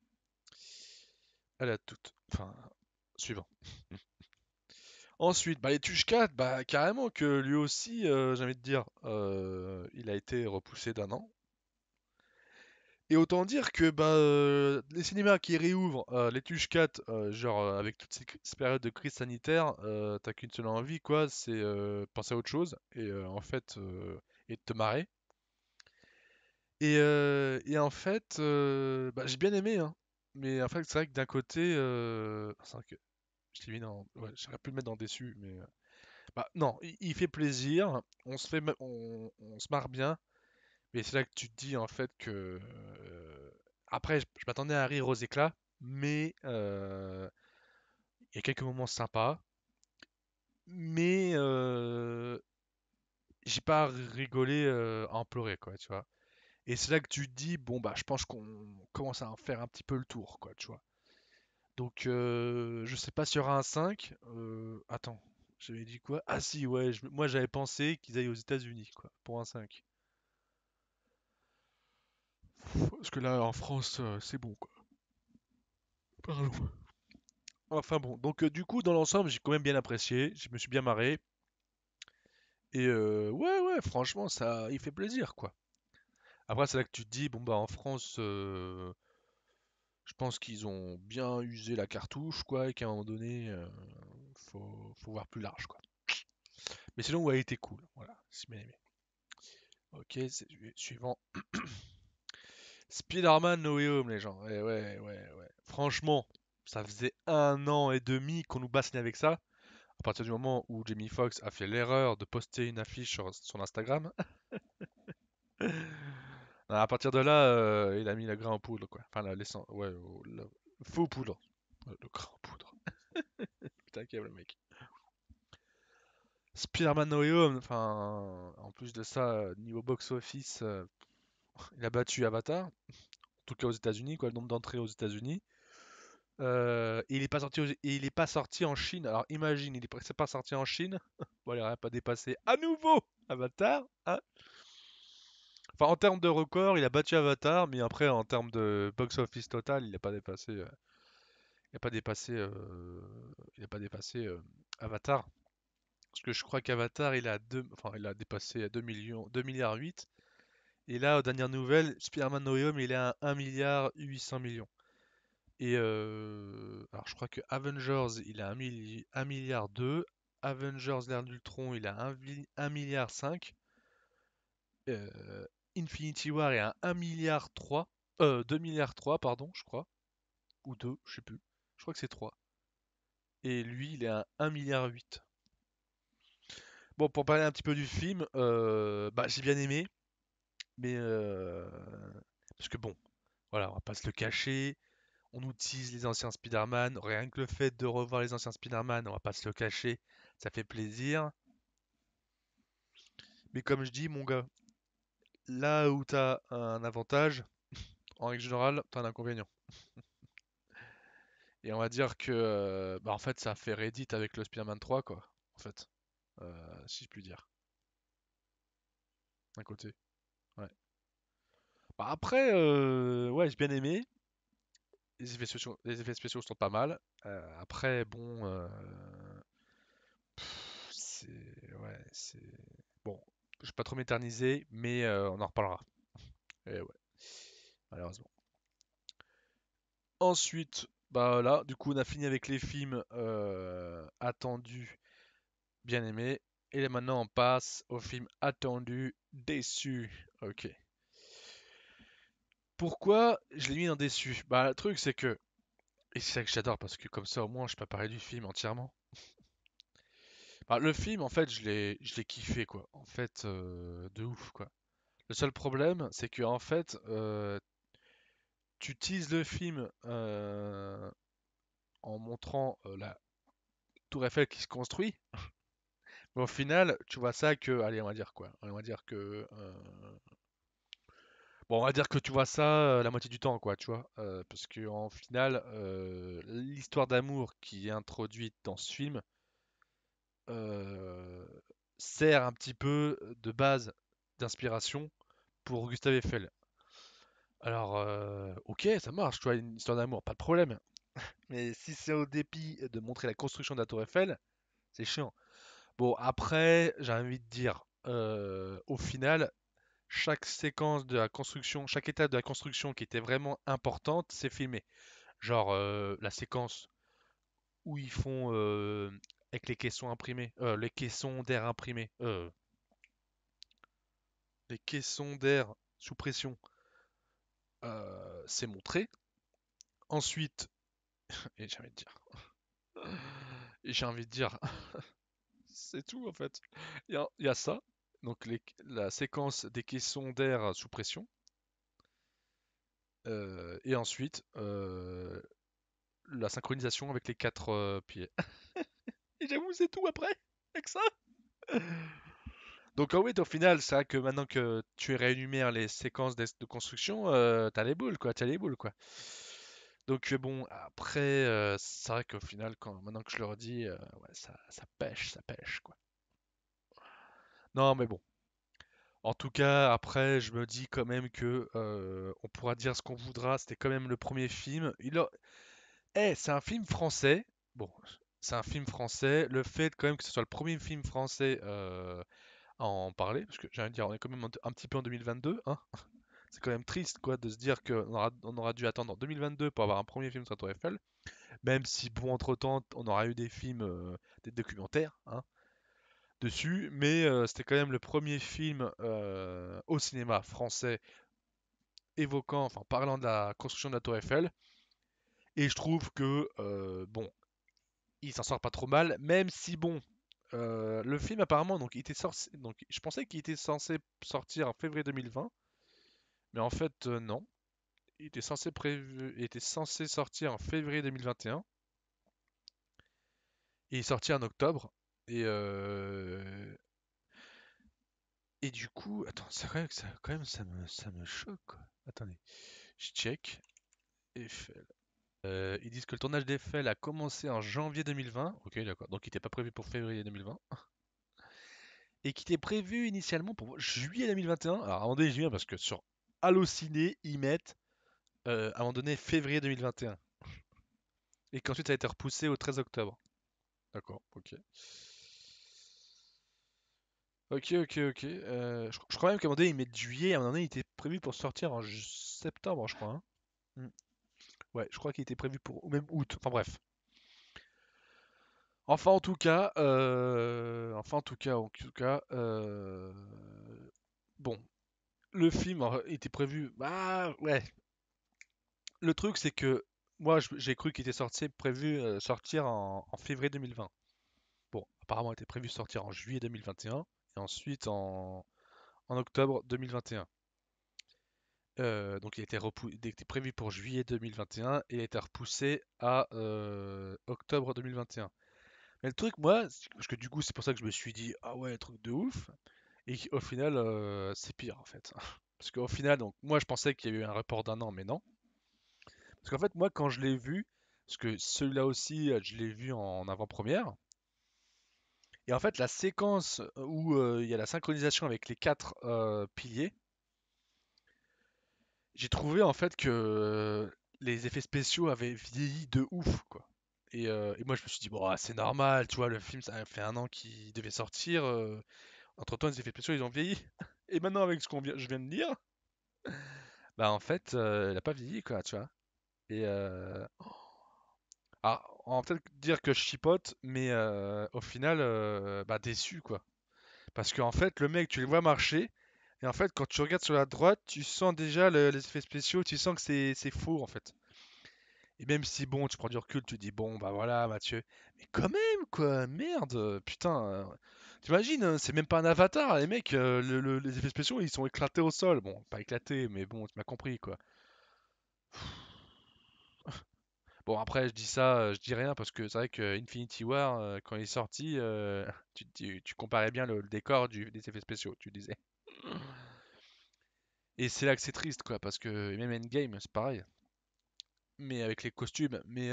Elle a toute. Enfin, suivant. Ensuite, bah, les Tuches 4, bah, carrément que lui aussi, j'ai envie de dire, il a été repoussé d'un an. Et autant dire que bah, les cinémas qui réouvrent les Tuches 4, genre avec toute cette période de crise sanitaire, t'as qu'une seule envie, quoi, c'est penser à autre chose et en fait, et de te marrer. Et en fait, bah, j'ai bien aimé, hein. Mais en fait, c'est vrai que d'un côté, c'est vrai que je t'ai mis dans, ouais, j'aurais pu le mettre dans déçu, mais bah non, il fait plaisir, on se marre bien, mais c'est là que tu te dis en fait que après je m'attendais à rire aux éclats, mais il y a quelques moments sympas, mais j'ai pas rigolé à en pleurer quoi, tu vois. Et c'est là que tu te dis bon bah je pense qu'on commence à en faire un petit peu le tour quoi, tu vois. Donc je sais pas s'il y aura un 5. Attends, j'avais dit quoi? Ah si ouais, moi j'avais pensé qu'ils aillent aux États-Unis quoi, pour un 5. Parce que là, en France, c'est bon, quoi. Pardon. Enfin bon, donc du coup, dans l'ensemble, j'ai quand même bien apprécié, je me suis bien marré, et ouais, ouais, franchement, ça, il fait plaisir, quoi. Après, c'est là que tu te dis, bon bah en France, je pense qu'ils ont bien usé la cartouche, quoi, et qu'à un moment donné, faut voir plus large, quoi. Mais sinon, ouais, il était cool, voilà, c'est bien aimé. Ok, suivant. Spider-Man No Way Home, les gens. Ouais, ouais, ouais, ouais. Franchement, ça faisait 1 an et demi qu'on nous bassinait avec ça. À partir du moment où Jamie Foxx a fait l'erreur de poster une affiche sur son Instagram, à partir de là, il a mis la grain en poudre, quoi. Enfin, la l'essence, ouais, le faux poudre. Le grain en poudre. Putain, quel le mec. Spider-Man No Way Home, enfin, en plus de ça, niveau box-office, il a battu Avatar, en tout cas aux États-Unis, quoi, le nombre d'entrées aux États-Unis. Et il est pas sorti et il est pas sorti en Chine. Alors imagine, c'est pas sorti en Chine. Bon, il aurait pas dépassé à nouveau Avatar, hein. Enfin, en termes de record, il a battu Avatar, mais après, en termes de box-office total, il a pas dépassé Avatar. Parce que je crois qu'Avatar, enfin, il a dépassé 2 millions, 2 milliards 8. Et là, aux dernières nouvelles, Spider-Man No Way Home, il est à 1 milliard 800 millions. Et alors je crois que Avengers, il a 1 milliard 2. Avengers l'ère d'Ultron, il a 1 milliard 5. Infinity War est à 1 milliard 3. 2 milliards 3, pardon, je crois. Ou 2, je sais plus. Je crois que c'est 3. Et lui, il est à 1 milliard 8. Bon, pour parler un petit peu du film, bah, j'ai bien aimé. Mais parce que bon, voilà, on va pas se le cacher. On utilise les anciens Spider-Man. Rien que le fait de revoir les anciens Spider-Man, on va pas se le cacher, ça fait plaisir. Mais comme je dis, mon gars, là où t'as un avantage, en règle générale, t'as un inconvénient. Et on va dire que, bah, en fait, ça fait Reddit avec le Spider-Man 3, quoi. En fait, si je puis dire, d'un côté. Ouais. Bah, après, ouais, j'ai bien aimé. Les effets spéciaux sont pas mal. Après, bon, c'est bon. Je vais pas trop m'éterniser, mais on en reparlera. Et ouais, malheureusement. Ensuite, bah là, du coup, on a fini avec les films attendus, bien aimés. Et là, maintenant, on passe aux films attendus, déçus. Ok. Pourquoi je l'ai mis dans déçus? Bah, le truc, c'est que, et c'est ça que j'adore, parce que comme ça, au moins, je peux parler du film entièrement. Bah, le film, en fait, je l'ai kiffé, quoi. En fait, de ouf, quoi. Le seul problème, c'est que, en fait, tu utilises le film en montrant la Tour Eiffel qui se construit. Mais au final, tu vois ça que, allez, on va dire quoi? On va dire que, bon, on va dire que tu vois ça la moitié du temps, quoi, tu vois, parce que en final, l'histoire d'amour qui est introduite dans ce film euh, sert un petit peu de base d'inspiration pour Gustave Eiffel. Alors, ok, ça marche, tu vois, une histoire d'amour, pas de problème. Mais si c'est au dépit de montrer la construction de la Tour Eiffel, c'est chiant. Bon, après, j'ai envie de dire, au final, chaque séquence de la construction, chaque étape de la construction qui était vraiment importante, c'est filmé. Genre la séquence où ils font avec les caissons imprimés, les caissons d'air imprimés, les caissons d'air sous pression, c'est montré. Ensuite, et j'ai envie de dire, et j'ai envie de dire, c'est tout en fait. Il y a ça, donc la séquence des caissons d'air sous pression. Et ensuite, la synchronisation avec les quatre pieds. Et j'avoue, c'est tout après, avec ça. Donc, oui, au final, c'est vrai que maintenant que tu réénumères les séquences de construction, t'as les boules, quoi. T'as les boules, quoi. Donc, bon, après, c'est vrai qu'au final, maintenant que je le redis, ouais, ça pêche, quoi. Non, mais bon. En tout cas, après, je me dis quand même que on pourra dire ce qu'on voudra. C'était quand même le premier film. C'est un film français. Bon, c'est un film français. Le fait quand même que ce soit le premier film français à en parler, parce que j'ai envie de dire, on est quand même un petit peu en 2022, hein. C'est quand même triste, quoi, de se dire qu'on aura dû attendre en 2022 pour avoir un premier film sur la Tour Eiffel. Même si, bon, entre-temps, on aura eu des films, des documentaires, hein, dessus. Mais c'était quand même le premier film au cinéma français évoquant, enfin, parlant de la construction de la Tour Eiffel. Et je trouve que, bon, il s'en sort pas trop mal, même si, bon, le film apparemment, donc, donc je pensais qu'il était censé sortir en février 2020, mais en fait, non. Il était censé sortir en février 2021 et il est sorti en octobre. Et, et du coup, attends, c'est vrai que quand même, ça me choque, quoi. Attendez, je check. Eiffel. Ils disent que le tournage d'Eiffel a commencé en janvier 2020. Ok, d'accord. Donc il n'était pas prévu pour février 2020. Et qui était prévu initialement pour juillet 2021. Alors, à un moment donné, je viens parce que sur Allociné, ils mettent à un moment donné février 2021. Et qu'ensuite ça a été repoussé au 13 octobre. D'accord, ok. Ok, ok, ok. Je crois même qu'à un moment donné, ils mettent juillet. À un moment donné, il était prévu pour sortir en septembre, je crois, hein. Hmm. Ouais, je crois qu'il était prévu pour. Ou même août. Enfin bref. Bon, le film était prévu. Bah ouais. Le truc, c'est que moi, j'ai cru qu'il était prévu sortir en février 2020. Bon, apparemment, il était prévu sortir en juillet 2021 et ensuite en octobre 2021. Donc il était prévu pour juillet 2021 et il a été repoussé à octobre 2021. Mais le truc, moi, parce que du coup, c'est pour ça que je me suis dit, ah ouais, truc de ouf. Et au final, c'est pire en fait. Parce qu'au final, donc moi je pensais qu'il y avait eu un report d'un an, mais non. Parce qu'en fait, moi quand je l'ai vu, parce que celui-là aussi, je l'ai vu en avant-première. Et en fait, la séquence où il y a la synchronisation avec les quatre piliers, j'ai trouvé en fait que les effets spéciaux avaient vieilli de ouf, quoi. Et moi je me suis dit, bon, ah, c'est normal, tu vois, le film ça a fait un an qu'il devait sortir. Entre-temps, les effets spéciaux ils ont vieilli. Et maintenant, avec je viens de dire, bah en fait, elle a pas vieilli, quoi, tu vois. Et on va peut-être dire que je chipote, mais au final, bah déçu, quoi. Parce qu'en fait, le mec, tu le vois marcher, et en fait, quand tu regardes sur la droite, tu sens déjà les effets spéciaux, tu sens que c'est faux, en fait. Et même si, bon, tu prends du recul, tu dis, bon, bah voilà, Mathieu. Mais quand même, quoi, merde, putain. T'imagines, hein, c'est même pas un avatar, les mecs, les effets spéciaux, ils sont éclatés au sol. Bon, pas éclatés, mais bon, tu m'as compris, quoi. Bon, après, je dis ça, je dis rien parce que c'est vrai que Infinity War, quand il est sorti, tu comparais bien le décor des effets spéciaux, tu disais. Et c'est là que c'est triste, quoi, parce que même Endgame, c'est pareil, mais avec les costumes. Mais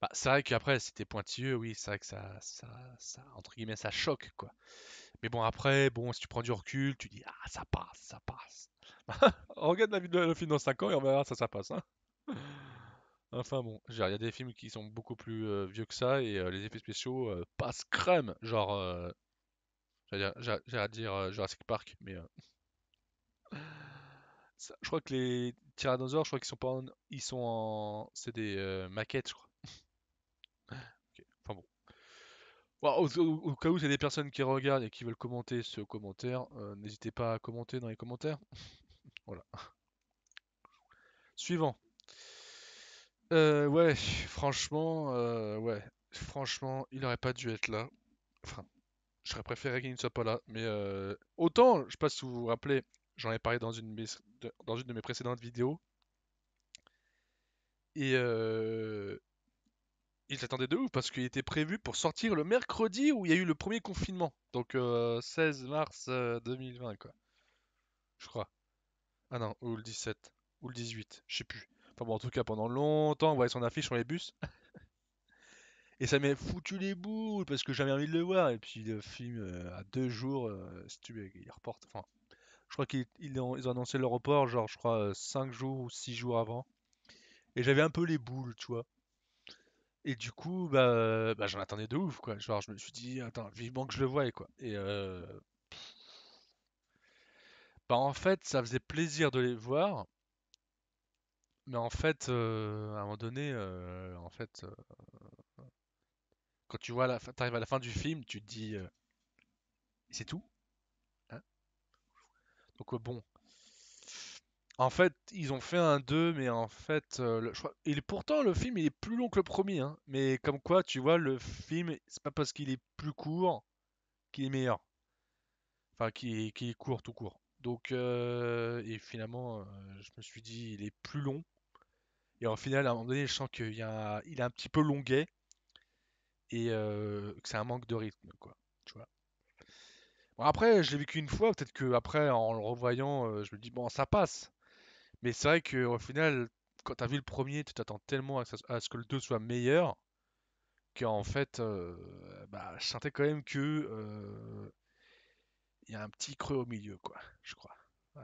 bah, c'est vrai qu'après, c'était pointilleux, oui, c'est vrai que entre guillemets, ça choque, quoi. Mais bon, après, bon, si tu prends du recul, tu dis, ah, ça passe, ça passe. On regarde le film dans 5 ans et on verra ça passe, hein. Enfin bon, il y a des films qui sont beaucoup plus vieux que ça et les effets spéciaux passent crème. Genre, j'allais dire Jurassic Park, mais je crois que les tyrannosaures, je crois qu'ils sont pas ils sont c'est des maquettes, je crois. Ok, enfin bon. Bon, au cas où il y a des personnes qui regardent et qui veulent commenter ce commentaire, n'hésitez pas à commenter dans les commentaires. Voilà. Suivant. Ouais, franchement, ouais. Franchement, il aurait pas dû être là. Enfin, j'aurais préféré qu'il ne soit pas là. Mais autant, je sais pas si vous vous rappelez, j'en ai parlé dans une de mes précédentes vidéos. Et ils attendaient de ouf parce qu'il était prévu pour sortir le mercredi où il y a eu le premier confinement. Donc 16 mars 2020, quoi. Je crois. Ah non, ou le 17. Ou le 18. Je sais plus. Enfin bon, en tout cas, pendant longtemps, on voyait son affiche sur les bus. Et ça m'a foutu les boules parce que j'avais envie de le voir. Et puis le film, à 2 jours, si tu veux, il reporte. Enfin, je crois ils ont annoncé le report, genre, je crois, 5 jours ou 6 jours avant. Et j'avais un peu les boules, tu vois. Et du coup, bah j'en attendais de ouf, quoi. Genre, je me suis dit, attends, vivement que je le voie, quoi. Et Bah en fait, ça faisait plaisir de les voir, mais en fait, à un moment donné, quand tu vois t'arrives à la fin du film, tu te dis, c'est tout, hein. Donc bon, en fait, ils ont fait un 2, mais en fait, je crois, pourtant le film il est plus long que le premier, hein. Mais comme quoi, tu vois, le film, c'est pas parce qu'il est plus court qu'il est meilleur, enfin qu'il est court tout court. Donc, et finalement, je me suis dit, il est plus long. Et en final, à un moment donné, je sens il est un petit peu longuet et que c'est un manque de rythme, quoi. Tu vois. Bon, après, je l'ai vu qu'une fois, peut-être que après, en le revoyant, je me dis, bon, ça passe. Mais c'est vrai qu'au final, quand t'as vu le premier, tu t'attends tellement à ce que le 2 soit meilleur, qu'en fait, bah, je sentais quand même que il y a un petit creux au milieu, quoi, je crois. Ouais.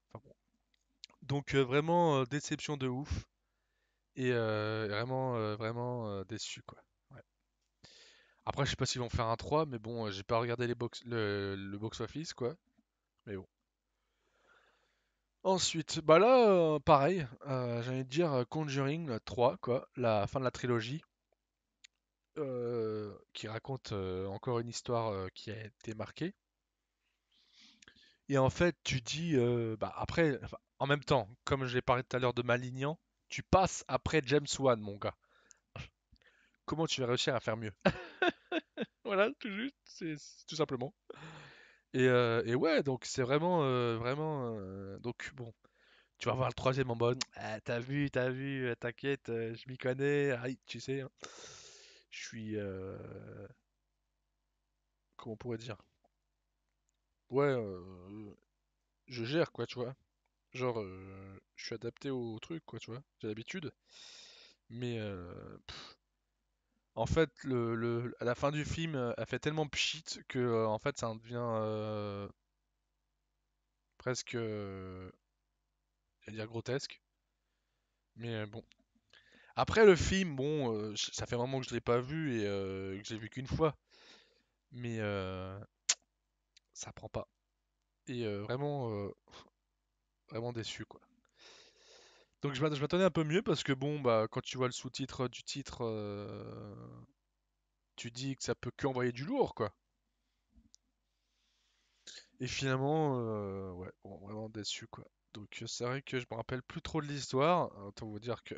Enfin bon. Donc vraiment déception de ouf et vraiment déçu, quoi. Ouais. Après, je sais pas s'ils vont faire un 3, mais bon, j'ai pas regardé le box-office, quoi. Mais bon. Ensuite, bah là, pareil, j'ai envie de dire Conjuring 3, quoi, la fin de la trilogie, qui raconte encore une histoire qui a été marquée. Et en fait, tu dis, bah après, enfin, en même temps, comme j'ai parlé tout à l'heure de Malignan, tu passes après James Wan, mon gars. Comment tu vas réussir à faire mieux? Voilà, tout juste, c'est tout simplement. Et ouais, donc c'est vraiment. Donc bon, tu vas voir le troisième en mode, ah, t'as vu, t'inquiète, je m'y connais, aïe, tu sais, hein. Je suis, comment on pourrait dire? Ouais, je gère quoi, tu vois. Genre, je suis adapté au truc quoi, tu vois. J'ai l'habitude. Mais en fait, à la fin du film, elle fait tellement pchit que en fait, ça en devient presque, j'allais dire grotesque. Mais bon. Après le film, bon, ça fait vraiment que je l'ai pas vu et que j'ai vu qu'une fois. Mais ça prend pas. Et vraiment déçu quoi. Donc je m'attendais un peu mieux parce que bon, bah quand tu vois le sous-titre du titre, tu dis que ça peut que envoyer du lourd quoi. Et finalement, ouais, bon, vraiment déçu quoi. Donc c'est vrai que je me rappelle plus trop de l'histoire. Autant vous dire que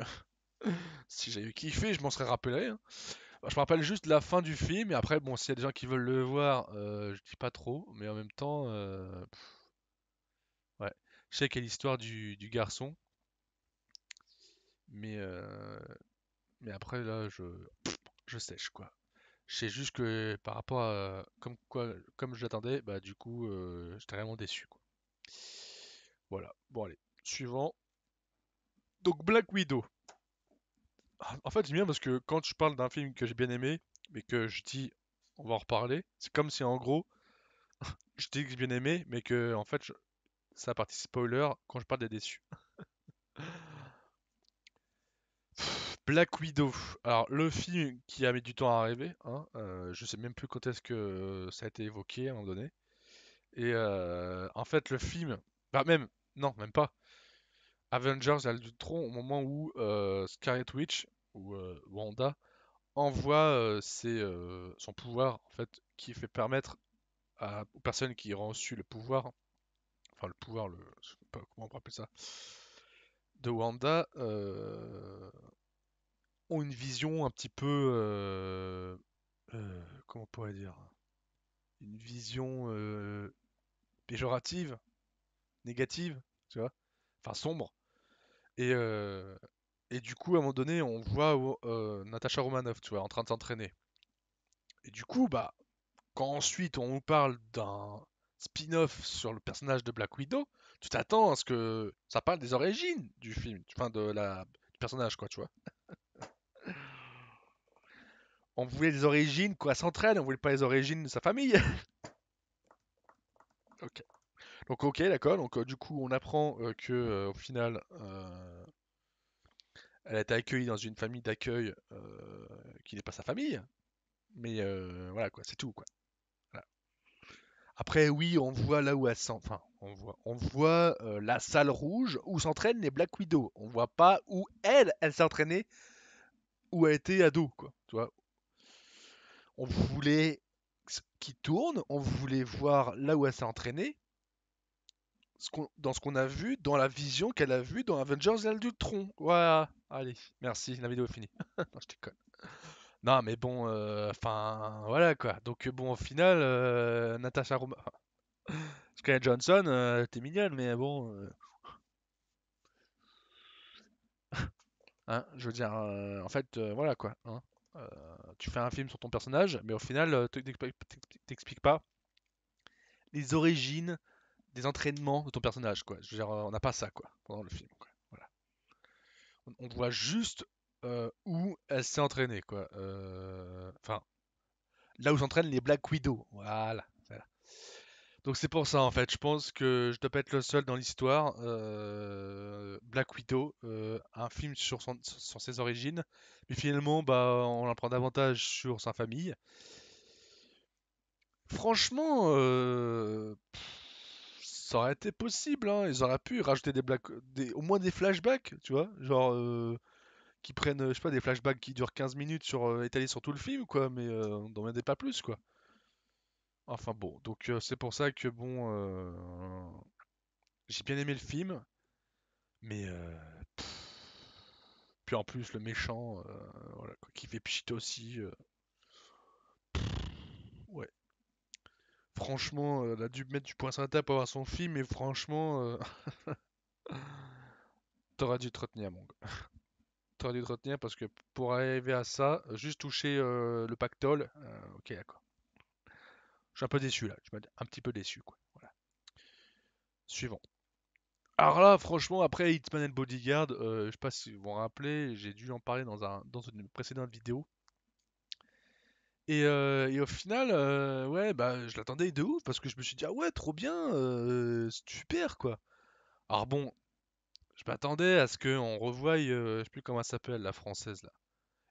si j'avais kiffé, je m'en serais rappelé, hein. Je me rappelle juste la fin du film et après, bon, s'il y a des gens qui veulent le voir, je dis pas trop, mais en même temps, ouais, je sais quelle l'histoire du garçon, mais mais après là, je sèche quoi. Je sais juste que par rapport à comme je l'attendais, bah du coup, j'étais vraiment déçu quoi. Voilà. Bon allez, suivant. Donc Black Widow. En fait, j'aime bien parce que quand je parle d'un film que j'ai bien aimé, mais que je dis on va en reparler, c'est comme si en gros, je dis que j'ai bien aimé, mais que en fait, ça partie spoiler quand je parle des déçus. Black Widow. Alors, le film qui a mis du temps à arriver, hein, je sais même plus quand est-ce que ça a été évoqué à un moment donné. Et en fait, le film, bah même, non, même pas. Avengers, elle du tronc au moment où Scarlet Witch ou Wanda envoie son pouvoir, en fait, qui fait permettre aux personnes qui ont reçu le pouvoir, enfin le pouvoir, je sais pas comment on peut appeler ça, de Wanda, ont une vision un petit peu, comment on pourrait dire, une vision péjorative, négative, tu vois, enfin sombre. Et, euh, et du coup, à un moment donné, on voit Natasha Romanoff, tu vois, en train de s'entraîner. Et du coup, bah, quand ensuite on nous parle d'un spin-off sur le personnage de Black Widow, tu t'attends à ce que ça parle des origines du film, enfin du personnage, quoi, tu vois. On voulait les origines, quoi, s'entraîne, on voulait pas les origines de sa famille. Ok. Donc ok, d'accord. Donc du coup, on apprend que au final, elle a été accueillie dans une famille d'accueil qui n'est pas sa famille. Mais voilà quoi, c'est tout quoi. Voilà. Après, oui, on voit là où elle sent. Enfin, On voit la salle rouge où s'entraînent les Black Widow. On voit pas où elle s'est entraînée, où elle était ado, quoi. Tu vois, on voulait qu'il tourne, on voulait voir là où elle s'est entraînée, dans ce qu'on a vu, dans la vision qu'elle a vue dans Avengers et d'Ultron. Voilà, allez, merci, la vidéo est finie. Non, je déconne. Non, mais bon, enfin, voilà quoi. Donc, bon, au final, Natasha Scarlett Johansson, t'es mignonne, mais bon, hein, je veux dire, en fait, voilà quoi. Hein. Euh, Tu fais un film sur ton personnage, mais au final, t'expliques pas les origines des entraînements de ton personnage, quoi. Je veux dire, on n'a pas ça, quoi, pendant le film, quoi. Voilà. On voit juste où elle s'est entraînée, quoi. Enfin, là où s'entraînent les Black Widow. Voilà. Voilà. Donc c'est pour ça, en fait. Je pense que je dois pas être le seul dans l'histoire. Black Widow, un film sur ses origines, mais finalement, bah, on en prend davantage sur sa famille. Franchement, ça aurait été possible, hein. Ils auraient pu rajouter au moins des flashbacks, tu vois, genre qui prennent, je sais pas, des flashbacks qui durent 15 minutes étalés sur tout le film, quoi, mais on n'en demandait pas plus, quoi. Enfin bon, donc c'est pour ça que bon, j'ai bien aimé le film, mais puis en plus le méchant, voilà, quoi, qui fait pchit aussi, ouais. Franchement, elle a dû mettre du poing sur la table pour avoir son film, et franchement, t'aurais dû te retenir, mon gars. T'aurais dû te retenir parce que pour arriver à ça, juste toucher le pactole, ok, d'accord. Je suis un peu déçu là, je suis un petit peu déçu, quoi. Voilà. Suivant. Alors là, franchement, après Hitman and Bodyguard, je sais pas si vous vous rappelez, j'ai dû en parler dans une précédente vidéo. Et au final, ouais, bah, je l'attendais de ouf parce que je me suis dit, ah ouais, trop bien, c'est super quoi. Alors bon, je m'attendais à ce qu'on revoie, je sais plus comment elle s'appelle, la française là,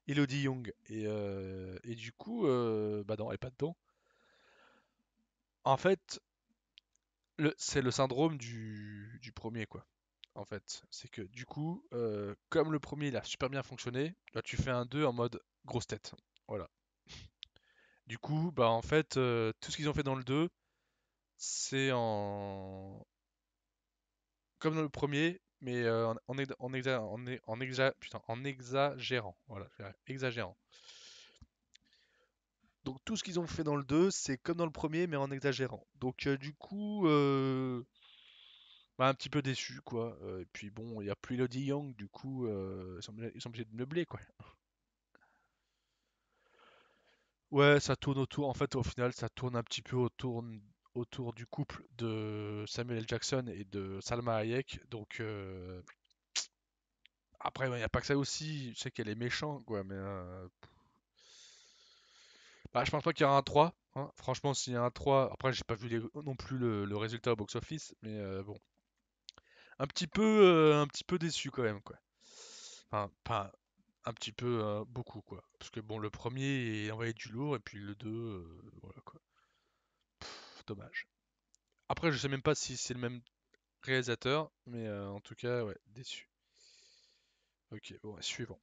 Elodie Young. Et du coup, bah non, elle est pas dedans. En fait, c'est le syndrome du premier quoi. En fait, c'est que du coup, comme le premier il a super bien fonctionné, là tu fais un 2 en mode grosse tête. Voilà. Du coup, bah en fait, tout ce qu'ils ont fait dans le 2, c'est comme dans le premier, mais en exagérant. Voilà, exagérant. Donc tout ce qu'ils ont fait dans le 2, c'est comme dans le premier, mais en exagérant. Donc du coup, bah, un petit peu déçu, quoi. Et puis bon, il n'y a plus Elodie Young, du coup, ils sont obligés de meubler, quoi. Ouais, ça tourne autour, en fait, au final, ça tourne un petit peu autour du couple de Samuel L. Jackson et de Salma Hayek. Donc, après, il n'y a pas que ça aussi. Je sais qu'elle est méchante, quoi, mais bah, je pense pas qu'il y aura un 3. Hein. Franchement, s'il y a un 3, après, j'ai pas vu non plus le résultat au box-office, mais bon, un petit peu déçu quand même, quoi. Enfin, pas un petit peu, beaucoup, quoi. Parce que bon, le premier il envoyé du lourd, et puis le 2, voilà, quoi. Dommage. Après, je sais même pas si c'est le même réalisateur, mais en tout cas, ouais, déçu. Ok, bon, ouais, suivant.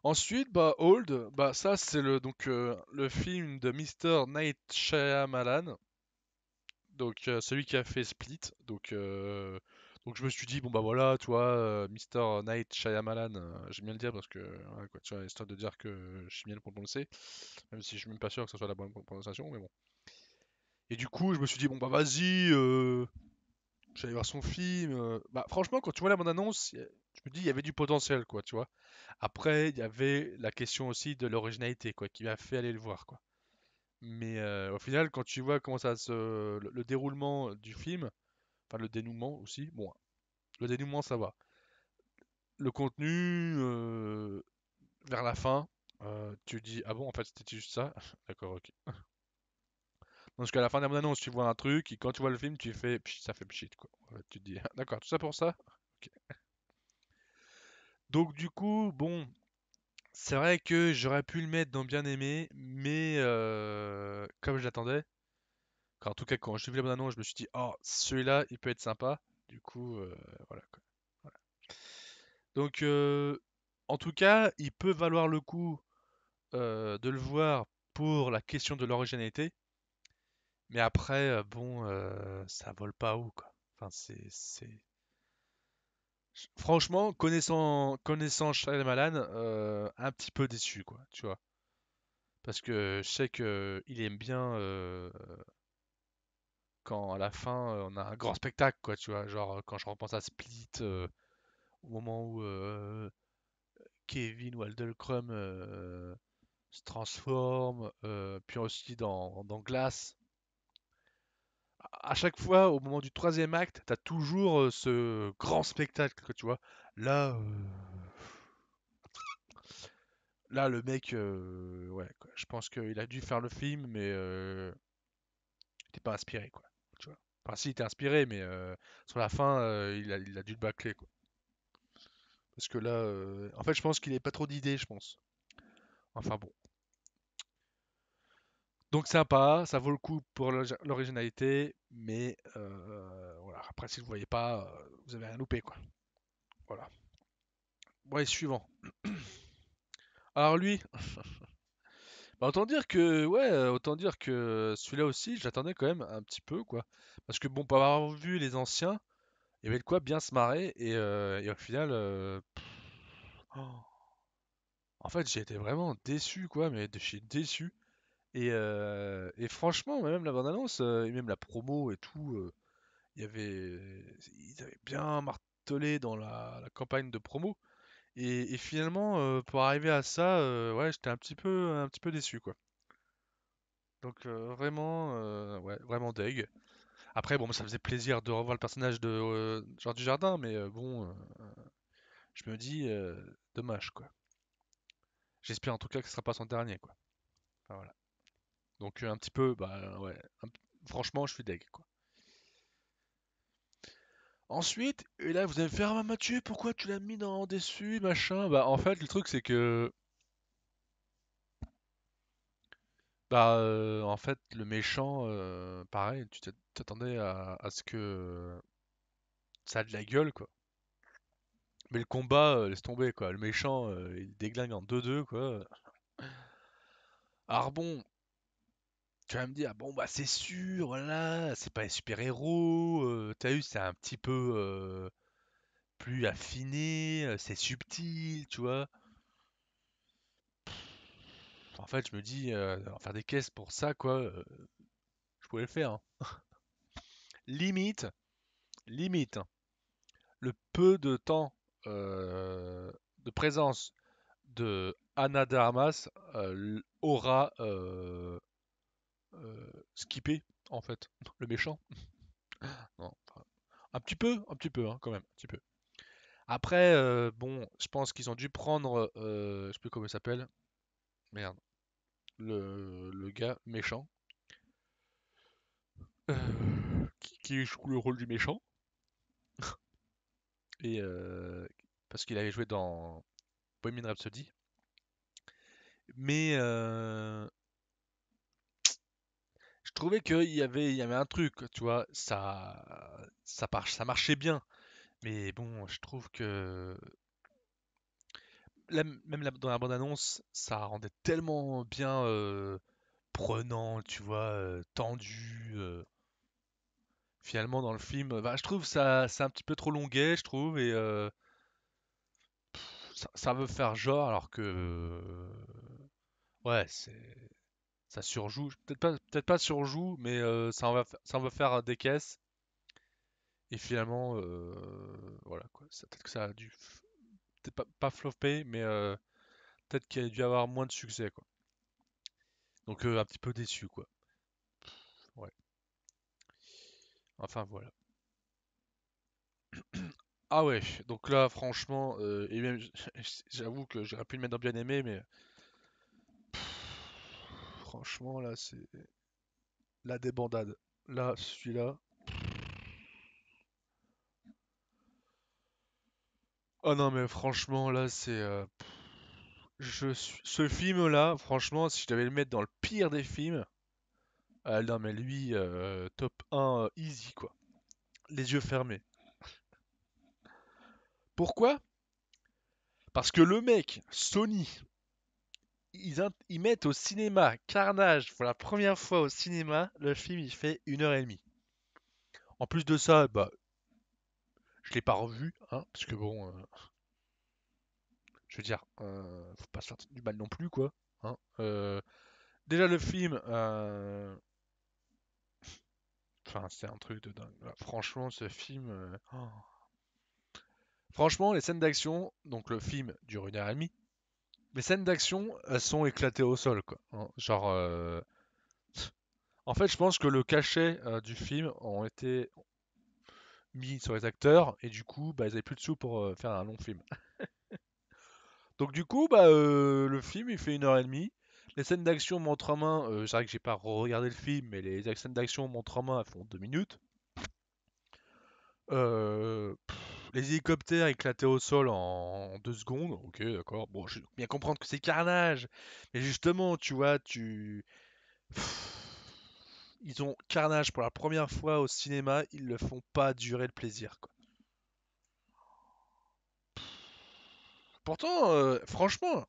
Ensuite, bah, Old, bah, ça, c'est le film de Mr. Night Shyamalan, donc celui qui a fait Split. Donc je me suis dit, bon, bah voilà, tu vois, Mr. Night Shyamalan, j'aime bien le dire parce que, ouais, quoi, tu vois, histoire de dire que je suis bien pour le prononcer, même si je suis même pas sûr que ce soit la bonne prononciation, mais bon. Et du coup, je me suis dit, bon, bah vas-y, j'allais voir son film. Bah, franchement, quand tu vois la bande-annonce, je me dis, il y avait du potentiel, quoi, tu vois. Après, il y avait la question aussi de l'originalité, quoi, qui m'a fait aller le voir, quoi. Mais au final, quand tu vois comment le déroulement du film, enfin le dénouement aussi, bon, le dénouement ça va. Le contenu, vers la fin, tu dis, ah bon, en fait c'était juste ça. D'accord, ok. Parce qu'à la fin de la bande-annonce, tu vois un truc, et quand tu vois le film, tu fais, ça fait pchit, quoi. Ouais, tu te dis, d'accord, tout ça pour ça? Ok. Donc du coup, bon, c'est vrai que j'aurais pu le mettre dans bien aimé, mais comme je l'attendais, En tout cas, quand j'ai vu la bande-annonce, je me suis dit, oh, celui-là, il peut être sympa. Du coup, voilà, quoi. Voilà. Donc, en tout cas, il peut valoir le coup de le voir pour la question de l'originalité. Mais après, bon, ça vole pas haut, quoi. Enfin, franchement, connaissant Shyamalan, un petit peu déçu, quoi, tu vois. Parce que je sais que il aime bien quand à la fin on a un grand spectacle, quoi, tu vois. Genre quand je repense à Split, au moment où Kevin Waldecrum se transforme, puis aussi dans Glass. À chaque fois, au moment du troisième acte, t'as toujours ce grand spectacle, que tu vois. Là, là, le mec, ouais, quoi, je pense qu'il a dû faire le film, mais il était pas inspiré, quoi. Tu vois. Enfin, si, il était inspiré, mais sur la fin, il a dû le bâcler, quoi. Parce que là, en fait, je pense qu'il n'avait pas trop d'idées, je pense. Enfin bon. Donc sympa, ça vaut le coup pour l'originalité, mais voilà. Après, si vous ne voyez pas, vous avez rien loupé, quoi. Voilà. Ouais, suivant. Alors lui, bah, autant dire que celui-là aussi, j'attendais quand même un petit peu, quoi. Parce que bon, pour avoir vu les anciens, il y avait de quoi bien se marrer, et au final, oh, en fait, j'ai été vraiment déçu, quoi, mais de chez déçu. Et franchement, même la bande-annonce, et même la promo et tout, ils avaient bien martelé dans la campagne de promo. Et finalement, pour arriver à ça, ouais, j'étais un petit peu déçu, quoi. Donc vraiment, ouais, vraiment deg. Après, bon, ça faisait plaisir de revoir le personnage de Jean Dujardin, mais bon, je me dis, dommage, quoi. J'espère en tout cas que ce sera pas son dernier, quoi. Enfin, voilà. Donc un petit peu, bah ouais, franchement, je suis deg, quoi. Ensuite, et là vous allez me faire, ah, Mathieu, pourquoi tu l'as mis dans déçu, machin? Bah en fait, le truc c'est que, bah en fait, le méchant, pareil, t'attendais à ce que ça a de la gueule, quoi. Mais le combat, laisse tomber, quoi. Le méchant, il déglingue en 2-2, quoi. Alors bon, tu vas me dire, bon bah c'est sûr, voilà, c'est pas un super-héros, t'as vu, c'est un petit peu plus affiné, c'est subtil, tu vois. En fait, je me dis, faire des caisses pour ça, quoi, je pouvais le faire, hein. Limite, limite, hein, le peu de temps de présence de Anna de Armas aura skippé, en fait, le méchant. Non, enfin, un petit peu, hein, quand même, un petit peu. Après, bon, je pense qu'ils ont dû prendre, je sais plus comment il s'appelle, merde, le gars méchant, qui joue le rôle du méchant, et parce qu'il avait joué dans Bohemian Rhapsody. Mais je trouvais il y avait un truc, tu vois, ça marchait bien. Mais bon, je trouve que dans la bande-annonce, ça rendait tellement bien prenant, tu vois, tendu. Finalement, dans le film, bah, je trouve ça c'est un petit peu trop longuet, je trouve, et ça veut faire genre, alors que ouais, ça surjoue. Peut-être pas surjoue, mais ça en va faire des caisses. Et finalement, voilà quoi. Peut-être que ça a dû, peut-être pas flopper, mais peut-être qu'il a dû avoir moins de succès, quoi. Donc un petit peu déçu, quoi. Ouais. Enfin voilà. Ah ouais. Donc là, franchement, et même, j'avoue que j'aurais pu le mettre dans bien aimé, mais franchement là, c'est la débandade. Là, celui-là. Oh non, mais franchement là, c'est ce film-là, franchement, si je devais le mettre dans le pire des films. Ah non, mais lui, top 1 easy, quoi. Les yeux fermés. Pourquoi? Parce que le mec, Sony, ils mettent au cinéma Carnage pour la première fois au cinéma. Le film, il fait 1h30. En plus de ça, bah, je l'ai pas revu, hein, parce que bon, je veux dire, faut pas se faire du mal non plus, quoi. Hein. Déjà, le film, enfin, c'est un truc de dingue. Là. Franchement, ce film. Franchement, les scènes d'action, donc le film dure 1h30. Les scènes d'action, elles sont éclatées au sol, quoi. Hein. Genre, en fait, je pense que le cachet du film ont été mis sur les acteurs et du coup, bah, ils avaient plus de sous pour faire un long film. Donc du coup, bah, le film, il fait 1h30. Les scènes d'action montre en main, c'est vrai que j'ai pas regardé le film, mais les scènes d'action montre en main, elles font 2 minutes. Les hélicoptères éclatés au sol en 2 secondes. Ok, d'accord. Bon, je veux bien comprendre que c'est carnage. Mais justement, tu vois, ils ont carnage pour la première fois au cinéma. Ils le font pas durer le plaisir, quoi. Pourtant, franchement,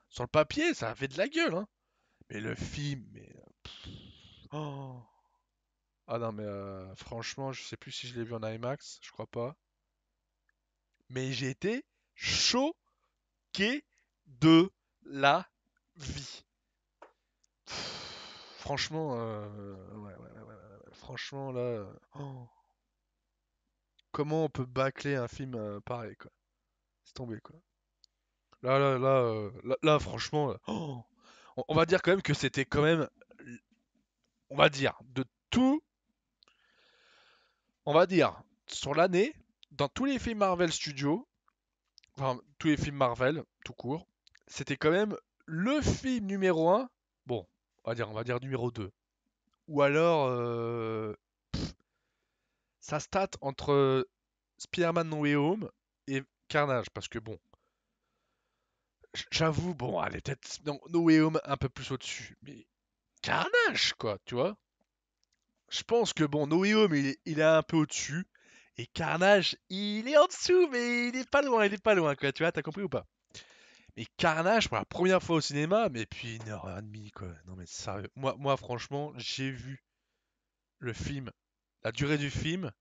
sur le papier, ça avait de la gueule, hein. Mais le film, mais. Oh. Ah non, mais franchement, je sais plus si je l'ai vu en IMAX. Je crois pas. Mais j'ai été choqué de la vie. Franchement, franchement là, oh, comment on peut bâcler un film pareil quoi? C'est tombé quoi. Là, franchement, on va dire quand même que c'était quand même, on va dire de tout, on va dire sur l'année, dans tous les films Marvel Studios, enfin tous les films Marvel tout court, c'était quand même le film numéro un. Bon, on va dire numéro 2. Ou alors, ça stat entre Spider-Man No Way Home et Carnage, parce que bon, j'avoue, bon, elle est peut-être No Way Home un peu plus au-dessus, mais Carnage, quoi, tu vois. Je pense que bon, No Way Home, il est un peu au-dessus, et Carnage, il est en dessous, mais il est pas loin, quoi, tu vois, t'as compris ou pas? Mais Carnage, pour la première fois au cinéma, mais puis 1h30, quoi. Non, mais sérieux. Moi franchement, j'ai vu le film, la durée du film.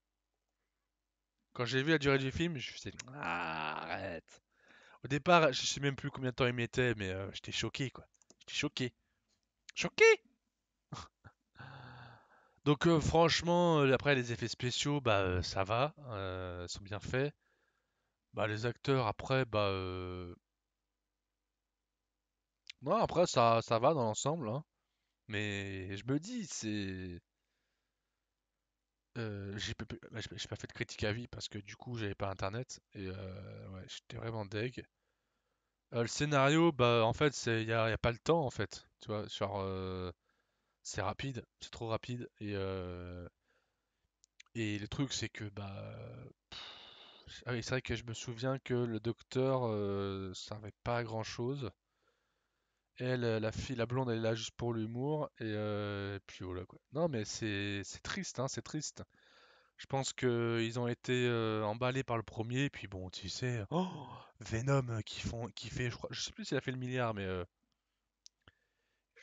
Quand j'ai vu la durée du film, je me suis dit, ah, arrête. Au départ, je sais même plus combien de temps il mettait, mais j'étais choqué, quoi. J'étais choqué. Choqué! Donc franchement, après les effets spéciaux, bah ça va, sont bien faits. Bah les acteurs après, bah non après ça va dans l'ensemble, hein. Mais je me dis c'est, j'ai pas fait de critique à vie parce que du coup j'avais pas internet et ouais j'étais vraiment deg. Le scénario, bah en fait y a pas le temps en fait, tu vois, genre c'est rapide, c'est trop rapide et le truc c'est que bah ah oui, c'est vrai que je me souviens que le docteur servait pas à grand chose. Elle, la fille, la blonde, elle est là juste pour l'humour puis voilà quoi. Non mais c'est triste hein, c'est triste. Je pense que ils ont été emballés par le premier puis bon tu sais, oh, Venom qui fait, je sais plus s'il a fait le milliard mais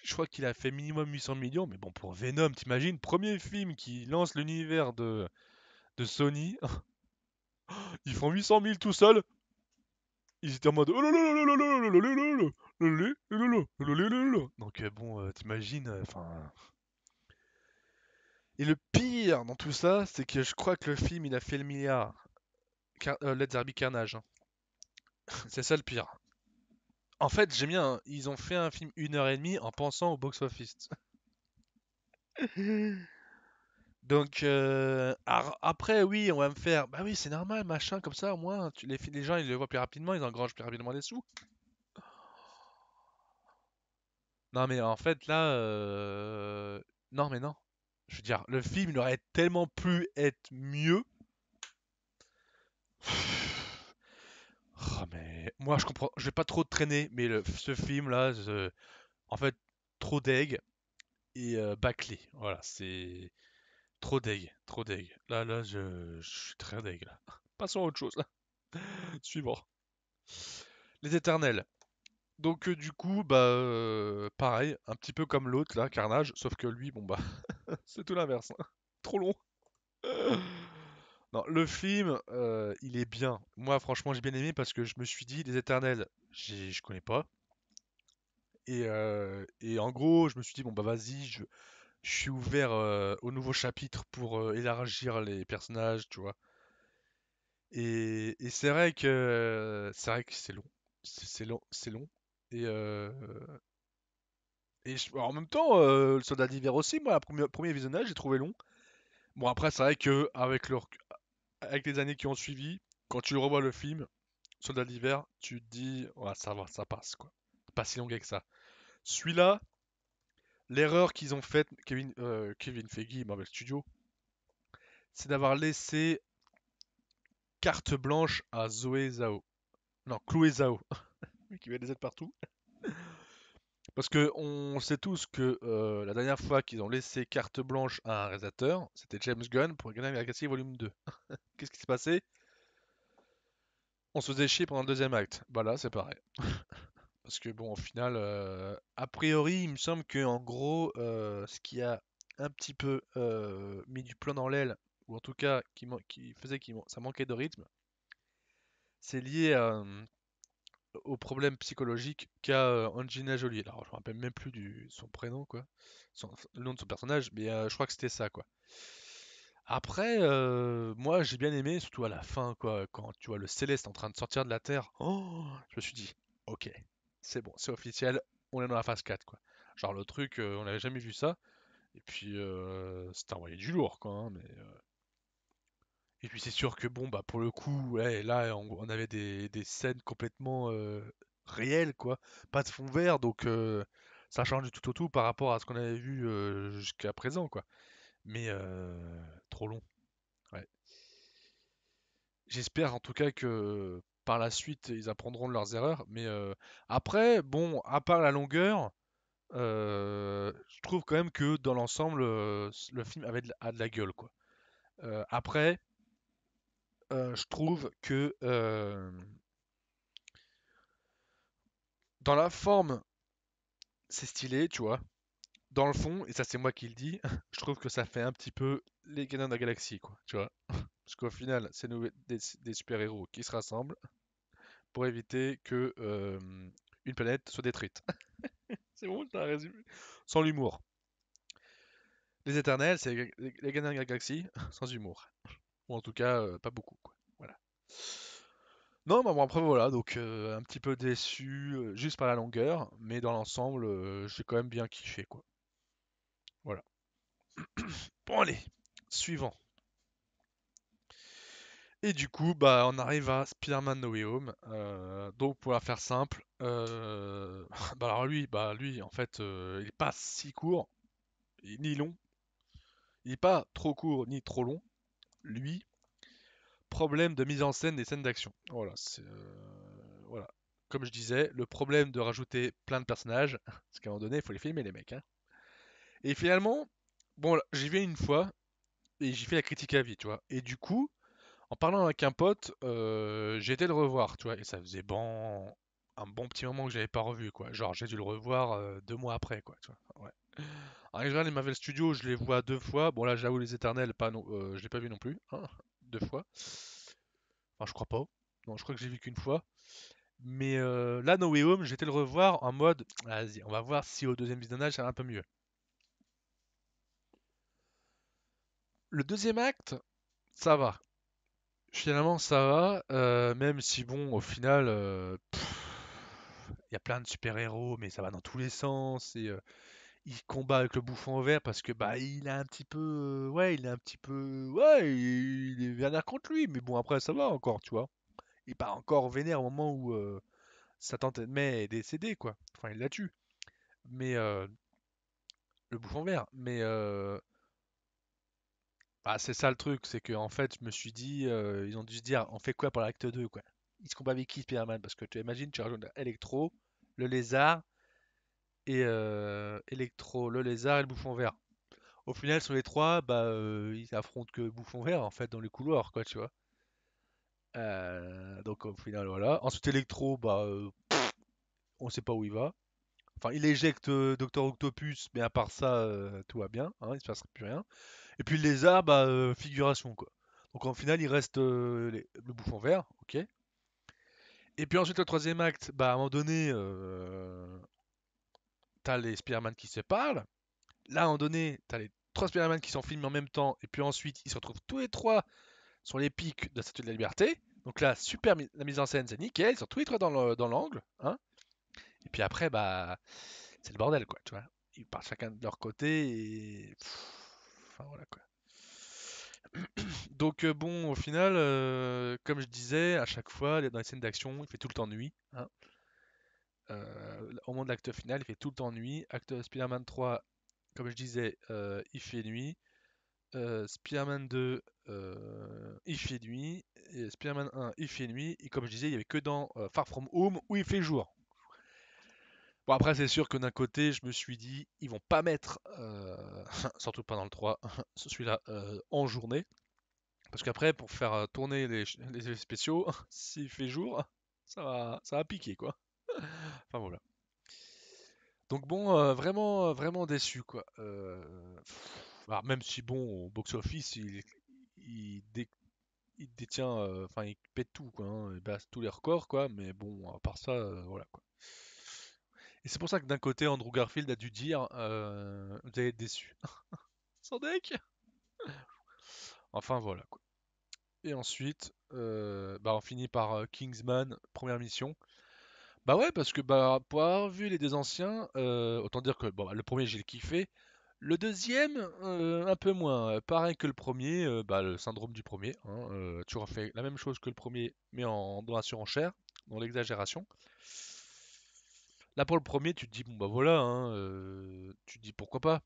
je crois qu'il a fait minimum 800 millions, mais bon, pour Venom, t'imagines, premier film qui lance l'univers de Sony, ils font 800 000 tout seuls, ils étaient en mode oh là là là là là là là là là là donc bon, t'imagines, enfin. Et le pire dans tout ça, c'est que je crois que le film il a fait le milliard. Let's Derby Carnage. Hein. C'est ça le pire. En fait, j'aime bien, hein, ils ont fait un film 1h30 en pensant au box-office. Donc, après, oui, on va me faire, bah oui, c'est normal, machin, comme ça, au moins, les gens, ils le voient plus rapidement, ils engrangent plus rapidement des sous. Non, mais en fait, là, non, mais non. Je veux dire, le film, il aurait tellement pu être mieux. Oh, mais moi, je comprends, je vais pas trop traîner, mais ce film-là, en fait, trop deg. et bâclé. Voilà, c'est trop deg, trop deg. Là, je suis très deg là. Passons à autre chose là. Suivant. Les éternels. Donc du coup, bah pareil, un petit peu comme l'autre là, Carnage, sauf que lui, bon bah, c'est tout l'inverse, hein. Trop long. Non, le film, il est bien. Moi, franchement, j'ai bien aimé parce que je me suis dit, les Éternels, je connais pas. Et en gros, je me suis dit, bon bah vas-y, je suis ouvert au nouveau chapitre pour élargir les personnages, tu vois. Et c'est vrai que c'est long. C'est long, c'est long. Et, euh, en même temps, le Soldat d'hiver aussi, moi, premier visionnage, j'ai trouvé long. Bon, après, c'est vrai que avec les années qui ont suivi, quand tu revois le film, Soldat d'hiver, tu te dis, ouais, ça va, ça passe, quoi. Pas si long que ça. Celui-là, l'erreur qu'ils ont faite, Kevin Feige, Marvel Studios, c'est d'avoir laissé carte blanche à Zoé Zhao. Non, Chloé Zhao, qui met des aides partout. Parce que on sait tous que la dernière fois qu'ils ont laissé carte blanche à un réalisateur, c'était James Gunn pour Guardians of the Galaxy Volume 2. Qu'est-ce qui s'est passé? On se faisait chier pendant le deuxième acte. Bah là, c'est pareil. Parce que bon, au final, a priori, il me semble que en gros, ce qui a un petit peu mis du plomb dans l'aile, ou en tout cas qui faisait que ça manquait de rythme, c'est lié au problème psychologique qu'a Angelina Jolie. Alors, je me rappelle même plus son prénom, quoi, le nom de son personnage, mais je crois que c'était ça, quoi. Après, moi, j'ai bien aimé, surtout à la fin, quoi, quand tu vois le Céleste en train de sortir de la Terre. Oh, je me suis dit, ok, c'est bon, c'est officiel, on est dans la phase 4, quoi. Genre le truc, on n'avait jamais vu ça. Et puis, c'était envoyé du lourd, quoi, hein, et puis c'est sûr que bon, bah pour le coup, ouais, là, on avait des scènes complètement réelles, quoi. Pas de fond vert, donc ça change du tout au tout par rapport à ce qu'on avait vu jusqu'à présent, quoi. Mais trop long, ouais. J'espère en tout cas que par la suite ils apprendront de leurs erreurs. Mais après, bon, à part la longueur, je trouve quand même que dans l'ensemble, le film a de la gueule, quoi. Après, je trouve que dans la forme, c'est stylé, tu vois. Dans le fond, et ça c'est moi qui le dis, je trouve que ça fait un petit peu les Gardiens de la Galaxie, quoi, tu vois. Parce qu'au final, c'est des super-héros qui se rassemblent pour éviter que une planète soit détruite. C'est bon, t'as résumé. Sans l'humour. Les Éternels, c'est les Gardiens de la Galaxie sans humour. Ou en tout cas, pas beaucoup, quoi. Voilà. Non, bah bon, après voilà, donc un petit peu déçu juste par la longueur, mais dans l'ensemble, j'ai quand même bien kiffé, quoi. Voilà. Bon, allez, suivant. Et du coup, bah, on arrive à Spider-Man No Way Home. Donc, pour la faire simple, bah, alors lui, en fait, il est pas si court, ni long. Il est pas trop court, ni trop long. Lui, problème de mise en scène des scènes d'action. Voilà, voilà. Comme je disais, le problème de rajouter plein de personnages, parce qu'à un moment donné, il faut les filmer, les mecs, hein. Et finalement, bon, là, j'y vais une fois, et j'y fais la critique à vie, tu vois. Et du coup, en parlant avec un pote, j'ai été le revoir, tu vois, et ça faisait un bon petit moment que j'avais pas revu, quoi. Genre, j'ai dû le revoir 2 mois après, quoi, tu vois. Ouais. En général, les Marvel Studios, je les vois 2 fois. Bon, là, j'avoue, les Éternels, pas non, je l'ai pas vu non plus, hein, 2 fois. Enfin, je crois pas. Non, je crois que j'ai vu qu'une fois. Mais là, No Way Home, j'ai été le revoir en mode, vas-y, on va voir si au deuxième visionnage, ça va un peu mieux. Le deuxième acte, ça va. Finalement, ça va, même si bon, au final, il y a plein de super-héros, mais ça va dans tous les sens. Et il combat avec le bouffon vert parce que bah il a un petit peu, ouais, il est un petit peu, ouais, il est vénère contre lui. Mais bon, après, ça va encore, tu vois. Il est pas encore vénère au moment où sa tante May est décédée, quoi. Enfin, il la tue. Mais le bouffon vert. Mais bah, c'est ça le truc, c'est que en fait, je me suis dit, ils ont dû se dire, on fait quoi pour l'acte 2 quoi? Il se combat avec qui, Spider-Man? Parce que tu imagines, tu rajoutes Electro, le lézard et Electro, le lézard et le bouffon vert. Au final, sur les trois, bah, ils affrontent que bouffon vert en fait dans les couloirs, quoi, tu vois. Donc au final, voilà. Ensuite, Electro, bah, on sait pas où il va. Enfin, il éjecte Docteur Octopus, mais à part ça, tout va bien, hein, il se passe plus rien. Et puis le lézard, bah, figuration, quoi. Donc en final, il reste le bouffon vert, ok. Et puis ensuite, le troisième acte, bah, à un moment donné, t'as les Spider-Man qui se parlent. Là, à un moment donné, t'as les trois Spider-Man qui sont filmés en même temps. Et puis ensuite, ils se retrouvent tous les trois sur les pics de la Statue de la Liberté. Donc là, super, la mise en scène, c'est nickel. Ils sont tous les trois dans l'angle, hein. Et puis après, bah, c'est le bordel, quoi, tu vois. Ils partent chacun de leur côté et... Enfin, voilà, quoi. Donc bon, au final, comme je disais, à chaque fois, dans les scènes d'action, il fait tout le temps nuit, hein. Au moment de l'acte final, il fait tout le temps nuit. Acte Spider-Man 3, comme je disais, il fait nuit. Spider-Man 2, il fait nuit. Et Spider-Man 1, il fait nuit. Et comme je disais, il n'y avait que dans Far From Home où il fait jour. Bon, après, c'est sûr que d'un côté, je me suis dit, ils vont pas mettre, surtout pas dans le 3, celui-là en journée. Parce qu'après, pour faire tourner les effets spéciaux, s'il fait jour, ça va piquer, quoi. Enfin voilà. Donc bon, vraiment, vraiment déçu, quoi. Alors, même si bon, au box-office, il, dé- il détient, enfin, il pète tout, quoi, hein, il bat tous les records, quoi. Mais bon, à part ça, voilà, quoi. Et c'est pour ça que d'un côté, Andrew Garfield a dû dire, vous allez être déçu. Sans deck. Enfin voilà, quoi. Et ensuite, bah, on finit par Kingsman, première mission. Bah ouais, parce que bah, pour avoir vu les deux anciens, autant dire que bon, bah, le premier j'ai kiffé. Le deuxième, un peu moins. Pareil que le premier, bah, le syndrome du premier, hein, tu refais la même chose que le premier, mais dans la surenchère, dans l'exagération. Là pour le premier, tu te dis bon bah voilà, hein, tu te dis pourquoi pas.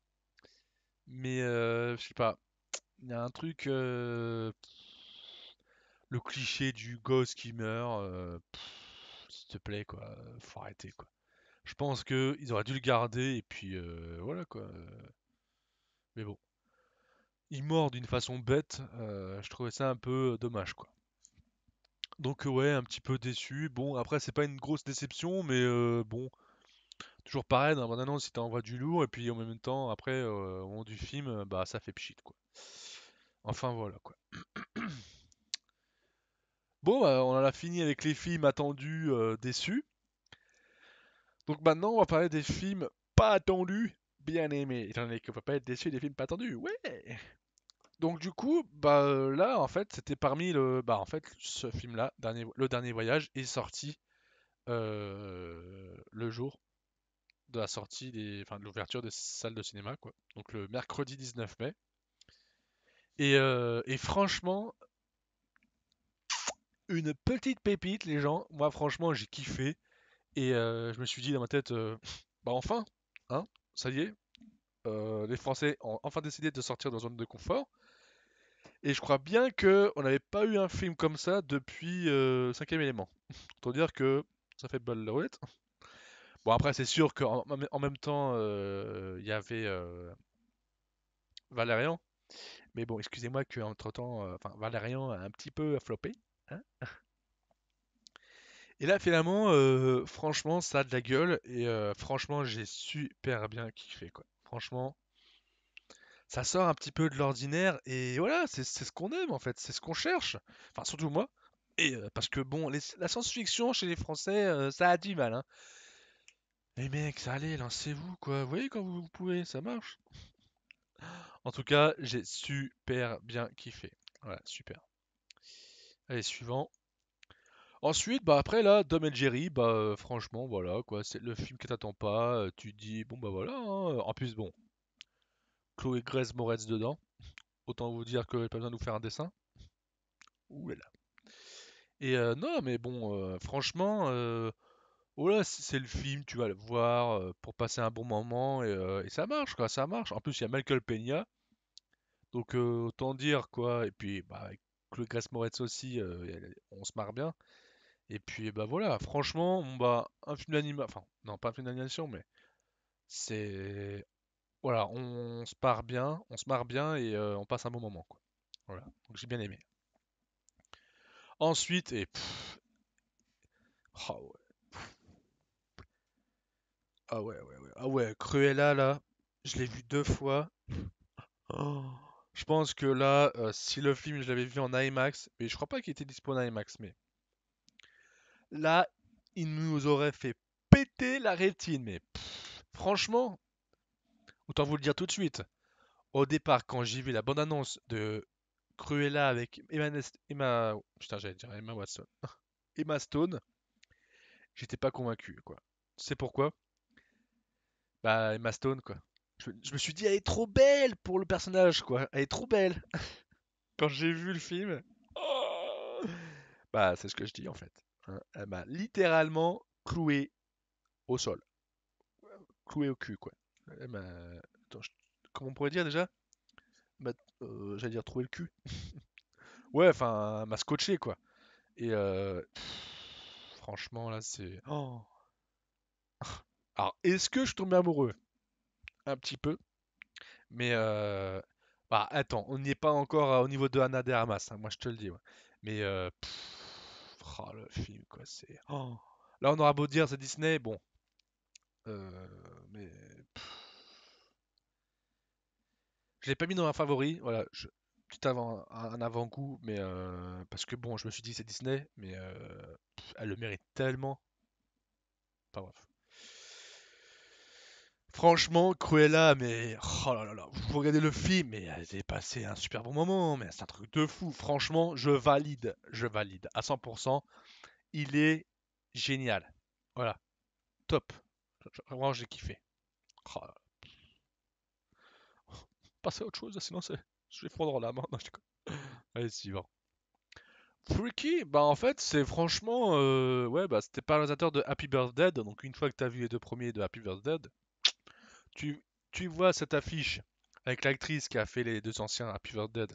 Mais je sais pas, il y a un truc, le cliché du gosse qui meurt, s'il te plaît quoi, faut arrêter quoi. Je pense que ils auraient dû le garder et puis voilà quoi. Mais bon, il mord d'une façon bête. Je trouvais ça un peu dommage quoi. Donc ouais, un petit peu déçu. Bon, après c'est pas une grosse déception, mais bon, toujours pareil. Dans la bande-annonce, il t'envoie du lourd et puis en même temps, après au moment du film, bah ça fait pchit quoi. Enfin voilà quoi. Bon, bah, on en a fini avec les films attendus, déçus. Donc maintenant, on va parler des films pas attendus, bien aimés. Étant donné qu'on peut pas être déçu des films pas attendus. Ouais! Donc du coup, bah là en fait c'était parmi bah en fait ce film-là, le dernier voyage, est sorti le jour de la sortie enfin de l'ouverture des salles de cinéma quoi. Donc le mercredi 19 mai. Et franchement, une petite pépite les gens. Moi franchement j'ai kiffé et je me suis dit dans ma tête, bah enfin, hein, ça y est, les Français ont enfin décidé de sortir de leur zone de confort. Et je crois bien que on n'avait pas eu un film comme ça depuis Cinquième élément. Autant dire que ça fait balle la roulette. Bon après c'est sûr qu'en même temps il y avait Valérian. Mais bon excusez-moi qu'entre temps, enfin Valérian a un petit peu floppé, hein. Et là finalement franchement ça a de la gueule et franchement j'ai super bien kiffé quoi. Franchement ça sort un petit peu de l'ordinaire et voilà c'est ce qu'on aime en fait, c'est ce qu'on cherche. Enfin surtout moi. Et parce que bon, la science-fiction chez les Français, ça a du mal, hein. Les mecs, ça allez, lancez-vous, quoi. Vous voyez quand vous pouvez, ça marche. En tout cas, j'ai super bien kiffé. Voilà, super. Allez, suivant. Ensuite, bah après là, Tom et Jerry, bah franchement, voilà, quoi. C'est le film que t'attends pas. Tu te dis, bon bah voilà, hein. En plus, bon, Chloé Grace Moretz dedans. Autant vous dire que pas besoin de nous faire un dessin. Ouh là là. Et non, mais bon, franchement, voilà, c'est le film, tu vas le voir pour passer un bon moment et ça marche quoi, ça marche. En plus, il y a Michael Peña, donc autant dire quoi. Et puis bah, avec Chloé Grace Moretz aussi, on se marre bien. Et puis bah voilà, franchement, bon, bah un film d'animation, enfin non pas un film d'animation, mais C'est voilà, on se marre bien et on passe un bon moment, quoi. Voilà, donc j'ai bien aimé. Ensuite, et ah ouais, ah ouais, Cruella là, je l'ai vu deux fois. Oh, je pense que là, si le film je l'avais vu en IMAX, mais je crois pas qu'il était dispo en IMAX, mais là, il nous aurait fait péter la rétine, mais franchement, autant vous le dire tout de suite. Au départ, quand j'ai vu la bande-annonce de Cruella avec putain, j'allais dire Emma Watson, Emma Stone, j'étais pas convaincu, quoi. Tu sais pourquoi? Bah, Emma Stone, quoi. Je me suis dit, elle est trop belle pour le personnage, quoi. Elle est trop belle. Quand j'ai vu le film, oh, bah, c'est ce que je dis en fait. Hein. Elle m'a littéralement cloué au sol, cloué au cul, quoi. Elle m'a. Attends, comment on pourrait dire déjà? M'a- J'allais dire trouver le cul. Ouais, enfin, elle m'a scotché, quoi. Et franchement, là, c'est. Oh. Alors, est-ce que je suis tombé amoureux? Un petit peu. Mais bah, attends, on n'y est pas encore au niveau de Anna de Armas, hein, moi je te le dis. Ouais. Mais oh, le film, quoi, c'est. Oh. Là, on aura beau dire c'est Disney, bon. Mais je l'ai pas mis dans un favori, voilà. Petit un avant-goût, mais parce que bon, je me suis dit c'est Disney, mais elle le mérite tellement. Enfin bref. Franchement, Cruella, mais oh là là là, vous regardez le film, mais j'ai passé un super bon moment, mais c'est un truc de fou. Franchement, je valide à 100%. Il est génial. Voilà, top. Vraiment, j'ai kiffé. Oh là là. Passez à autre chose, sinon je vais fondre la main. Non, je déconne. Allez, suivant. Freaky, bah en fait, c'est franchement, ouais, bah c'était pas le réalisateur de Happy Birthday, donc une fois que t'as vu les deux premiers de Happy Birthday, tu, tu vois cette affiche avec l'actrice qui a fait les deux anciens Happy Birthday,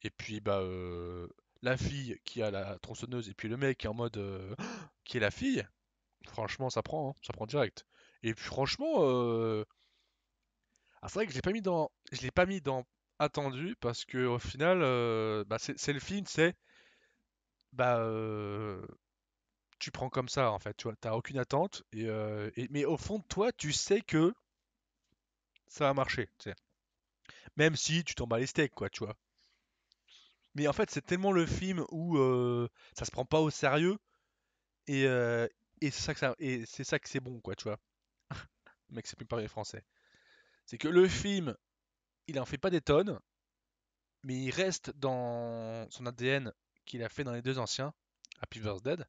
et puis bah la fille qui a la tronçonneuse, et puis le mec qui est en mode qui est la fille. Franchement, hein, ça prend direct. Et puis franchement, c'est vrai que je l'ai pas mis dans attendu parce que au final, bah, c'est le film, c'est bah tu prends comme ça en fait, tu vois, t'as aucune attente mais au fond de toi, tu sais que ça va marcher, tu sais. Même si tu t'en bats les steaks, quoi, tu vois. Mais en fait, c'est tellement le film où ça se prend pas au sérieux et, euh, et c'est ça que c'est bon, quoi, tu vois. Mec, c'est plus parler français. C'est que le film, il en fait pas des tonnes, mais il reste dans son ADN qu'il a fait dans les deux anciens, Happy vs Dead.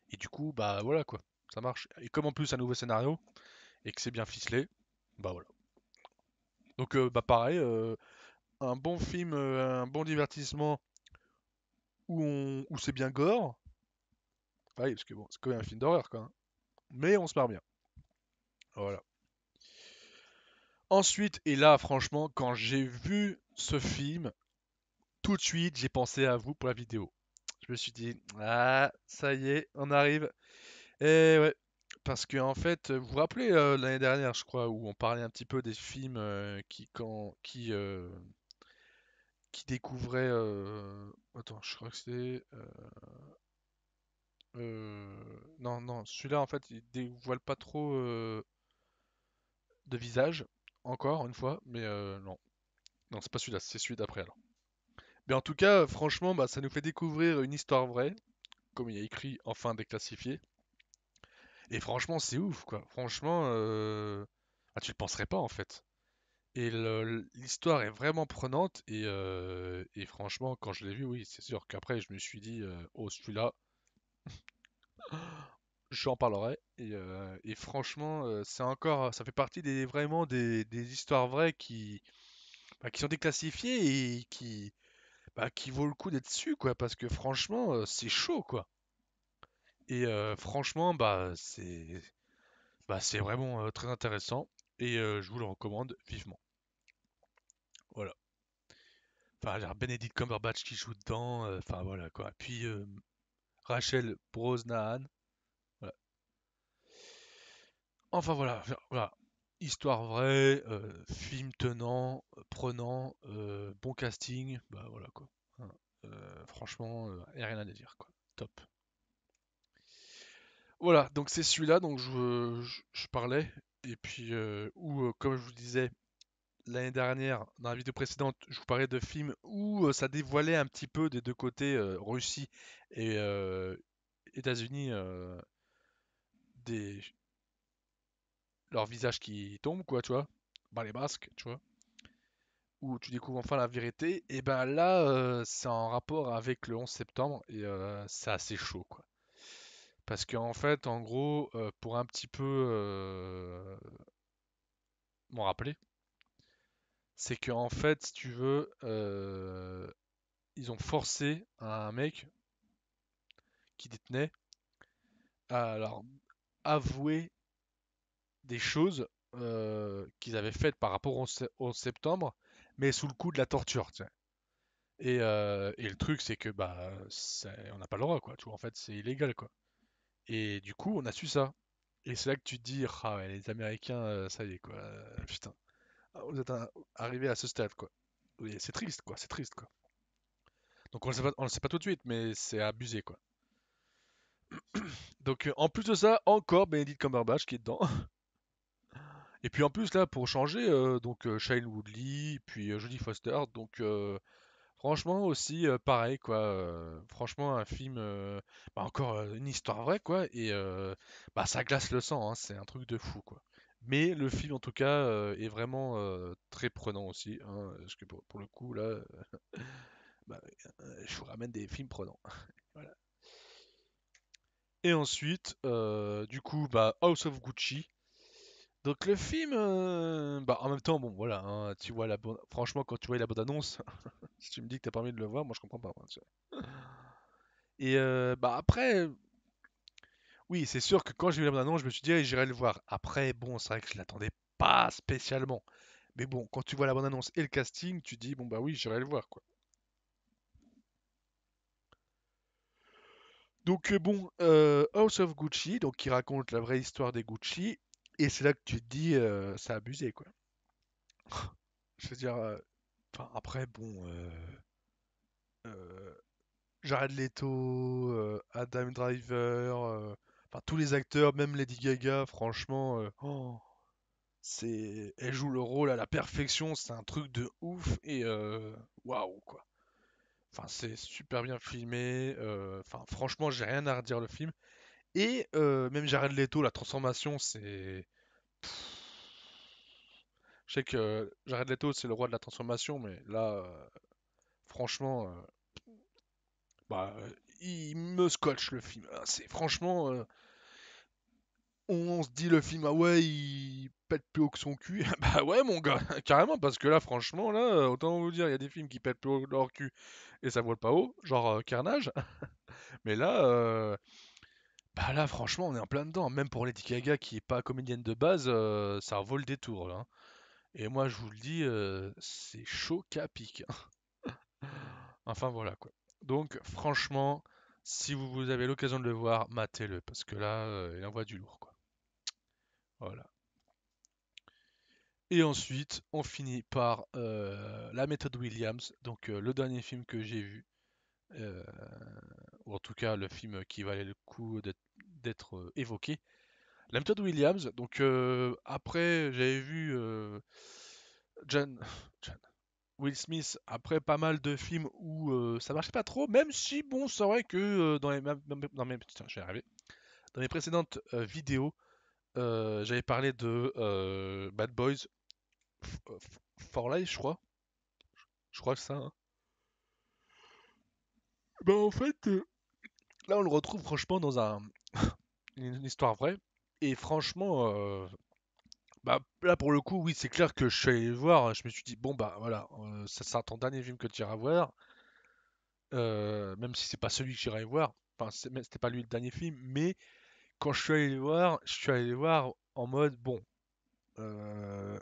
Et du coup, bah voilà quoi, ça marche. Et comme en plus un nouveau scénario et que c'est bien ficelé, bah voilà. Donc bah pareil, un bon film, un bon divertissement où c'est bien gore. Ah oui, parce que bon, c'est quand même un film d'horreur quoi. Hein. Mais on se marre bien. Voilà. Ensuite, et là franchement, quand j'ai vu ce film, tout de suite j'ai pensé à vous pour la vidéo. Je me suis dit, ah, ça y est, on arrive. Et ouais, parce que en fait, vous vous rappelez l'année dernière, je crois, où on parlait un petit peu des films qui découvraient. Attends, je crois que c'est. Non, non, celui-là en fait, il dévoile pas trop de visage, encore une fois, mais non, non, c'est pas celui-là, c'est celui d'après alors. Mais en tout cas, franchement, bah, ça nous fait découvrir une histoire vraie, comme il y a écrit, enfin déclassifiée. Et franchement, c'est ouf, quoi. Franchement, tu le penserais pas en fait. Et l'histoire est vraiment prenante et franchement, quand je l'ai vu, oui, c'est sûr qu'après je me suis dit, oh celui-là, j'en parlerai. Et franchement, c'est encore, ça fait partie vraiment des histoires vraies qui sont déclassifiées et qui vaut le coup d'être su, quoi, parce que franchement, c'est chaud, quoi. Et franchement, c'est vraiment très intéressant et je vous le recommande vivement. Voilà. Enfin, il y a Benedict Cumberbatch qui joue dedans, enfin voilà quoi. Puis Rachel Brosnahan. Voilà. Enfin voilà, voilà. Histoire vraie, film tenant, prenant, bon casting, bah voilà quoi. Hein. Franchement, y a rien à dire quoi. Top. Voilà, donc c'est celui-là dont je parlais. Et puis, comme je vous disais l'année dernière, dans la vidéo précédente, je vous parlais de films où ça dévoilait un petit peu des deux côtés, Russie et États-Unis, des, leur visage qui tombe, quoi, tu vois, par les masques, tu vois, où tu découvres enfin la vérité. Et ben là, c'est en rapport avec le 11 septembre et c'est assez chaud, quoi. Parce qu'en fait, en gros, pour un petit peu m'en rappeler, c'est qu'en fait, si tu veux, ils ont forcé un mec qui détenait à alors avouer des choses qu'ils avaient faites par rapport au septembre, mais sous le coup de la torture, tu sais. Et le truc, c'est que bah, on n'a pas le droit, quoi. Tu vois, en fait, c'est illégal, quoi. Et du coup, on a su ça. Et c'est là que tu te dis, ah ouais, les Américains, ça y est, quoi. Putain, vous êtes arrivés à ce stade, quoi. Oui, c'est triste, quoi. C'est triste, quoi. Donc on le sait pas tout de suite, mais c'est abusé, quoi. Donc en plus de ça, encore Benedict Cumberbatch qui est dedans. Et puis en plus là, pour changer, donc Shailene Woodley, puis Jodie Foster. Donc franchement aussi pareil quoi. Franchement un film, bah, encore une histoire vraie quoi. Et bah ça glace le sang, hein, c'est un truc de fou quoi. Mais le film en tout cas est vraiment très prenant aussi, hein, parce que pour le coup là, bah, je vous ramène des films prenants. Voilà. Et ensuite, du coup, bah, House of Gucci. Donc le film, bah en même temps, bon voilà, hein, tu vois franchement quand tu vois la bande annonce, si tu me dis que t'as pas envie de le voir, moi je comprends pas, moi, tu vois. Et bah après, oui c'est sûr que quand j'ai vu la bande annonce, je me suis dit, allez, j'irai le voir. Après, bon c'est vrai que je l'attendais pas spécialement, mais bon quand tu vois la bande annonce et le casting, tu dis bon bah oui j'irai le voir quoi. Donc bon, House of Gucci, donc qui raconte la vraie histoire des Gucci, et c'est là que tu te dis, c'est abusé quoi. Je veux dire, enfin après bon. Euh, Jared Leto, Adam Driver, enfin tous les acteurs, même Lady Gaga, franchement, elle joue le rôle à la perfection, c'est un truc de ouf et waouh quoi. Enfin c'est super bien filmé, enfin franchement j'ai rien à redire le film et même Jared Leto, la transformation c'est, je sais que Jared Leto c'est le roi de la transformation, mais là franchement, bah il me scotche le film. Ah, c'est franchement. On se dit le film, ah ouais, il pète plus haut que son cul. Bah ouais, mon gars, carrément, parce que là, franchement, là, autant vous dire, il y a des films qui pètent plus haut que leur cul et ça vole pas haut, genre Carnage. Mais là, bah là, franchement, on est en plein dedans. Même pour Lady Gaga, qui est pas comédienne de base, ça vaut des tours, là, hein. Et moi, je vous le dis, c'est chaud qu'à pic. Enfin, voilà, quoi. Donc, franchement, si vous avez l'occasion de le voir, matez-le, parce que là, il envoie du lourd, quoi. Voilà. Et ensuite, on finit par La méthode Williams, donc le dernier film que j'ai vu, euh, ou en tout cas le film qui valait le coup d'être évoqué. La méthode Williams, donc après j'avais vu John, John- Will Smith après pas mal de films où ça marchait pas trop, même si bon c'est vrai que putain, j'y arrivé. Dans mes précédentes vidéos, j'avais parlé de Bad Boys for Life, je crois que c'est ça, hein. Bah en fait, là on le retrouve franchement dans une histoire vraie. Et franchement, bah là pour le coup, oui, c'est clair que je suis allé le voir. Je me suis dit, bon bah voilà, ça sera ton dernier film que tu iras voir. Même si c'est pas celui que j'irai voir. Enfin, c'était pas lui le dernier film. Mais quand je suis allé le voir, je suis allé le voir en mode, bon, euh,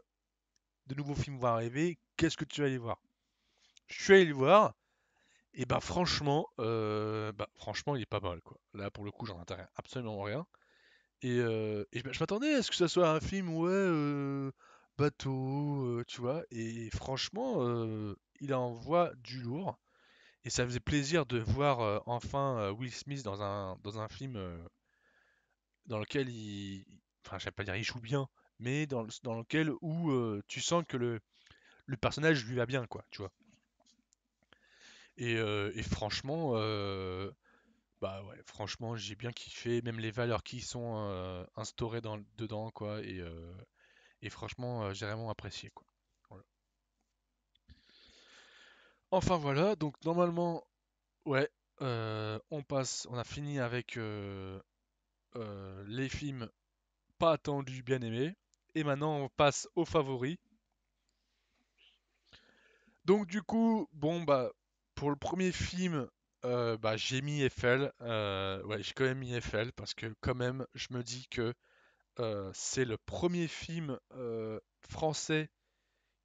de nouveaux films vont arriver. Qu'est-ce que tu vas aller voir? Je suis allé le voir. Et bah franchement, il est pas mal quoi. Là pour le coup, j'en intéresse absolument rien. Et je m'attendais à ce que ça soit un film, ouais, bateau, tu vois. Et franchement, il envoie du lourd. Et ça faisait plaisir de voir enfin Will Smith dans un film dans lequel enfin, je vais pas dire il joue bien, mais dans lequel où tu sens que le personnage lui va bien, quoi, tu vois. Et franchement, bah ouais, franchement, j'ai bien kiffé, même les valeurs qui sont instaurées dedans, quoi. Et franchement, j'ai vraiment apprécié, quoi. Voilà. Enfin voilà, donc normalement, ouais, on a fini avec les films pas attendus, bien aimés. Et maintenant, on passe aux favoris. Donc du coup, bon bah pour le premier film, bah j'ai mis Eiffel. Ouais, j'ai quand même mis Eiffel parce que quand même, je me dis que c'est le premier film français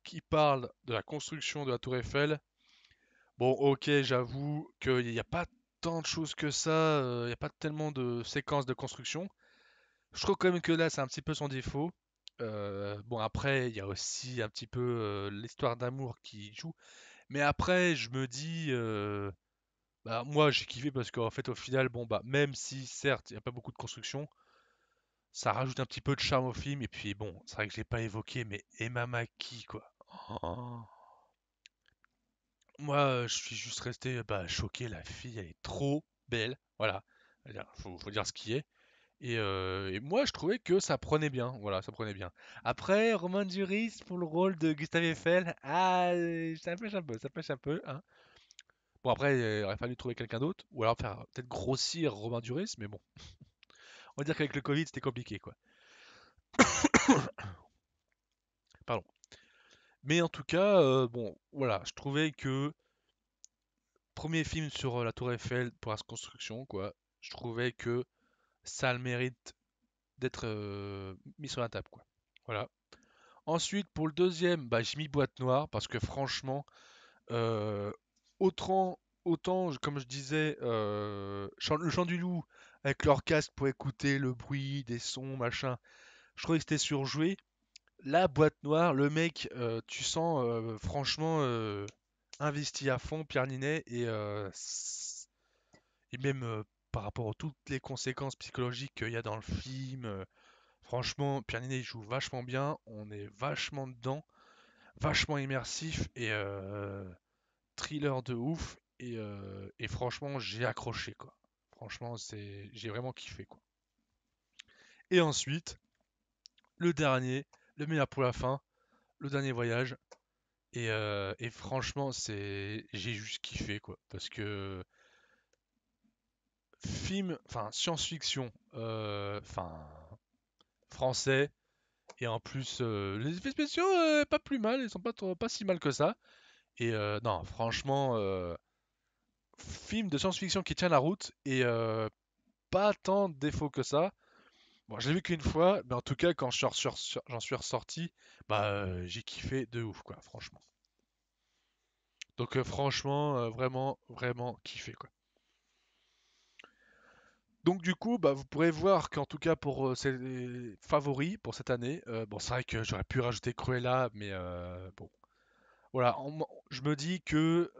qui parle de la construction de la Tour Eiffel. Bon, ok, j'avoue qu'il n'y a pas tant de choses que ça, il n'y a pas tellement de séquences de construction. Je trouve quand même que là, c'est un petit peu son défaut. Bon, après, il y a aussi un petit peu l'histoire d'amour qui joue. Mais après, je me dis, bah, moi, j'ai kiffé parce qu'en fait, au final, bon, bah, même si, certes, il n'y a pas beaucoup de construction, ça rajoute un petit peu de charme au film. Et puis, bon, c'est vrai que je l'ai pas évoqué, mais Emma Mackey, quoi. Oh. Moi, je suis juste resté bah, choqué. La fille, elle est trop belle. Voilà. Faut dire ce qui est. Et moi, je trouvais que ça prenait bien. Voilà, ça prenait bien. Après, Romain Duris pour le rôle de Gustave Eiffel, ah, ça pêche un peu, ça pêche un peu, hein. Bon, après, il aurait fallu trouver quelqu'un d'autre, ou alors faire peut-être grossir Romain Duris, mais bon, on va dire qu'avec le Covid, c'était compliqué, quoi. Pardon. Mais en tout cas, bon, voilà, je trouvais que premier film sur la Tour Eiffel pour la construction, quoi, je trouvais que ça a le mérite d'être mis sur la table, quoi. Voilà. Ensuite, pour le deuxième, bah, j'ai mis Boîte Noire parce que franchement, euh, autant, comme je disais, le chant du loup avec leur casque pour écouter le bruit des sons, machin, je trouvais que c'était surjoué. La Boîte Noire, le mec, tu sens franchement investi à fond, Pierre Ninet, et même par rapport à toutes les conséquences psychologiques qu'il y a dans le film, franchement, Pierre Ninet il joue vachement bien, on est vachement dedans, vachement immersif et thriller de ouf. Et franchement, j'ai accroché quoi. Franchement, j'ai vraiment kiffé quoi. Et ensuite, le dernier, le meilleur pour la fin, le dernier voyage. Et franchement, j'ai juste kiffé quoi. Parce que film, enfin science-fiction, enfin français. Et en plus, les effets spéciaux, pas plus mal, ils sont pas si mal que ça. Et non, franchement, film de science-fiction qui tient la route et pas tant de défauts que ça. Bon, je l'ai vu qu'une fois, mais en tout cas, quand j'en suis ressorti, bah j'ai kiffé de ouf, quoi, franchement. Donc franchement, vraiment, vraiment kiffé, quoi. Donc du coup, bah, vous pourrez voir qu'en tout cas pour ces favoris pour cette année, bon c'est vrai que j'aurais pu rajouter Cruella, mais bon, voilà, je me dis que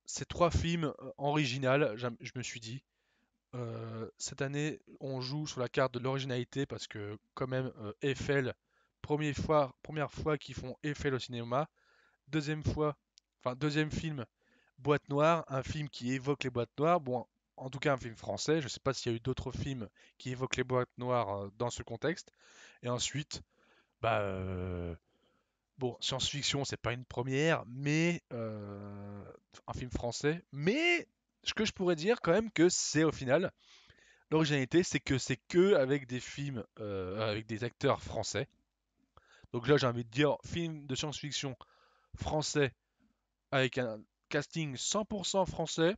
ces trois films originaux, je me suis dit, cette année, on joue sur la carte de l'originalité parce que quand même Eiffel, première fois qu'ils font Eiffel au cinéma, deuxième film, Boîte Noire, un film qui évoque les boîtes noires. Bon, en tout cas un film français. Je ne sais pas s'il y a eu d'autres films qui évoquent les boîtes noires dans ce contexte. Et ensuite, bah, bon, science-fiction, c'est pas une première, mais un film français. Mais ce que je pourrais dire quand même que c'est au final l'originalité, c'est que avec des films avec des acteurs français. Donc là, j'ai envie de dire film de science-fiction français avec un casting 100% français.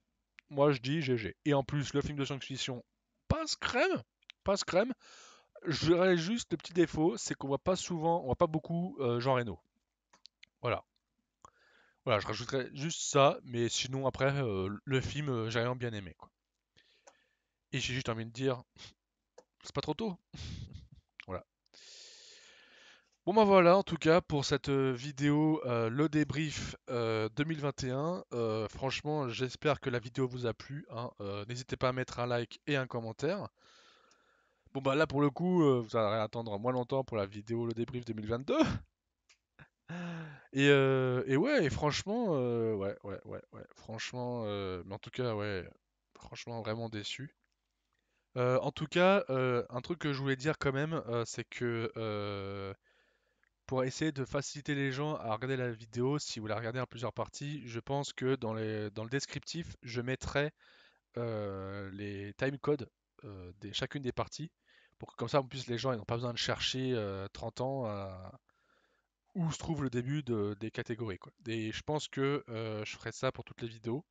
Moi, je dis GG. Et en plus, le film de science-fiction passe crème, passe crème. Je dirais juste le petit défaut, c'est qu'on voit pas souvent, on voit pas beaucoup Jean Reno. Voilà. Voilà, je rajouterais juste ça, mais sinon après le film, j'ai vraiment bien aimé quoi. Et j'ai juste envie de dire C'est pas trop tôt. Voilà. Bon bah voilà, en tout cas pour cette vidéo, le débrief 2021. Franchement, j'espère que la vidéo vous a plu, hein. N'hésitez pas à mettre un like et un commentaire. Bon bah là pour le coup, vous allez attendre moins longtemps pour la vidéo le débrief 2022. Et ouais, et franchement, franchement, mais en tout cas, ouais, franchement vraiment déçu. En tout cas, un truc que je voulais dire quand même, c'est que pour essayer de faciliter les gens à regarder la vidéo, si vous la regardez en plusieurs parties, je pense que dans le descriptif, je mettrai les timecodes chacune des parties, pour que comme ça, en plus, les gens ils n'ont pas besoin de chercher 30 ans où se trouve le début des catégories, quoi. Et je pense que je ferai ça pour toutes les vidéos.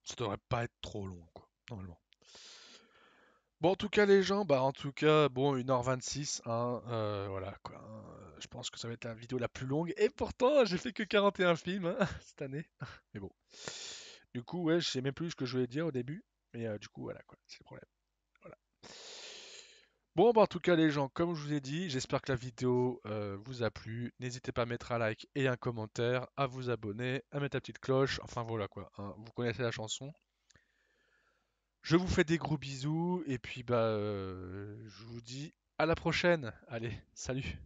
Ça devrait pas être trop long, quoi, normalement. Bon, en tout cas, les gens, bah, en tout cas, bon, 1h26, hein, voilà, quoi, hein. Je pense que ça va être la vidéo la plus longue. Et pourtant, j'ai fait que 41 films, hein, cette année. Mais bon. Du coup, ouais, je sais même plus ce que je voulais dire au début. Mais du coup, voilà, quoi, c'est le problème. Voilà. Bon, bah, en tout cas, les gens, comme je vous ai dit, j'espère que la vidéo vous a plu. N'hésitez pas à mettre un like et un commentaire, à vous abonner, à mettre la petite cloche. Enfin, voilà, quoi, hein, vous connaissez la chanson. Je vous fais des gros bisous et puis bah je vous dis à la prochaine. Allez, salut.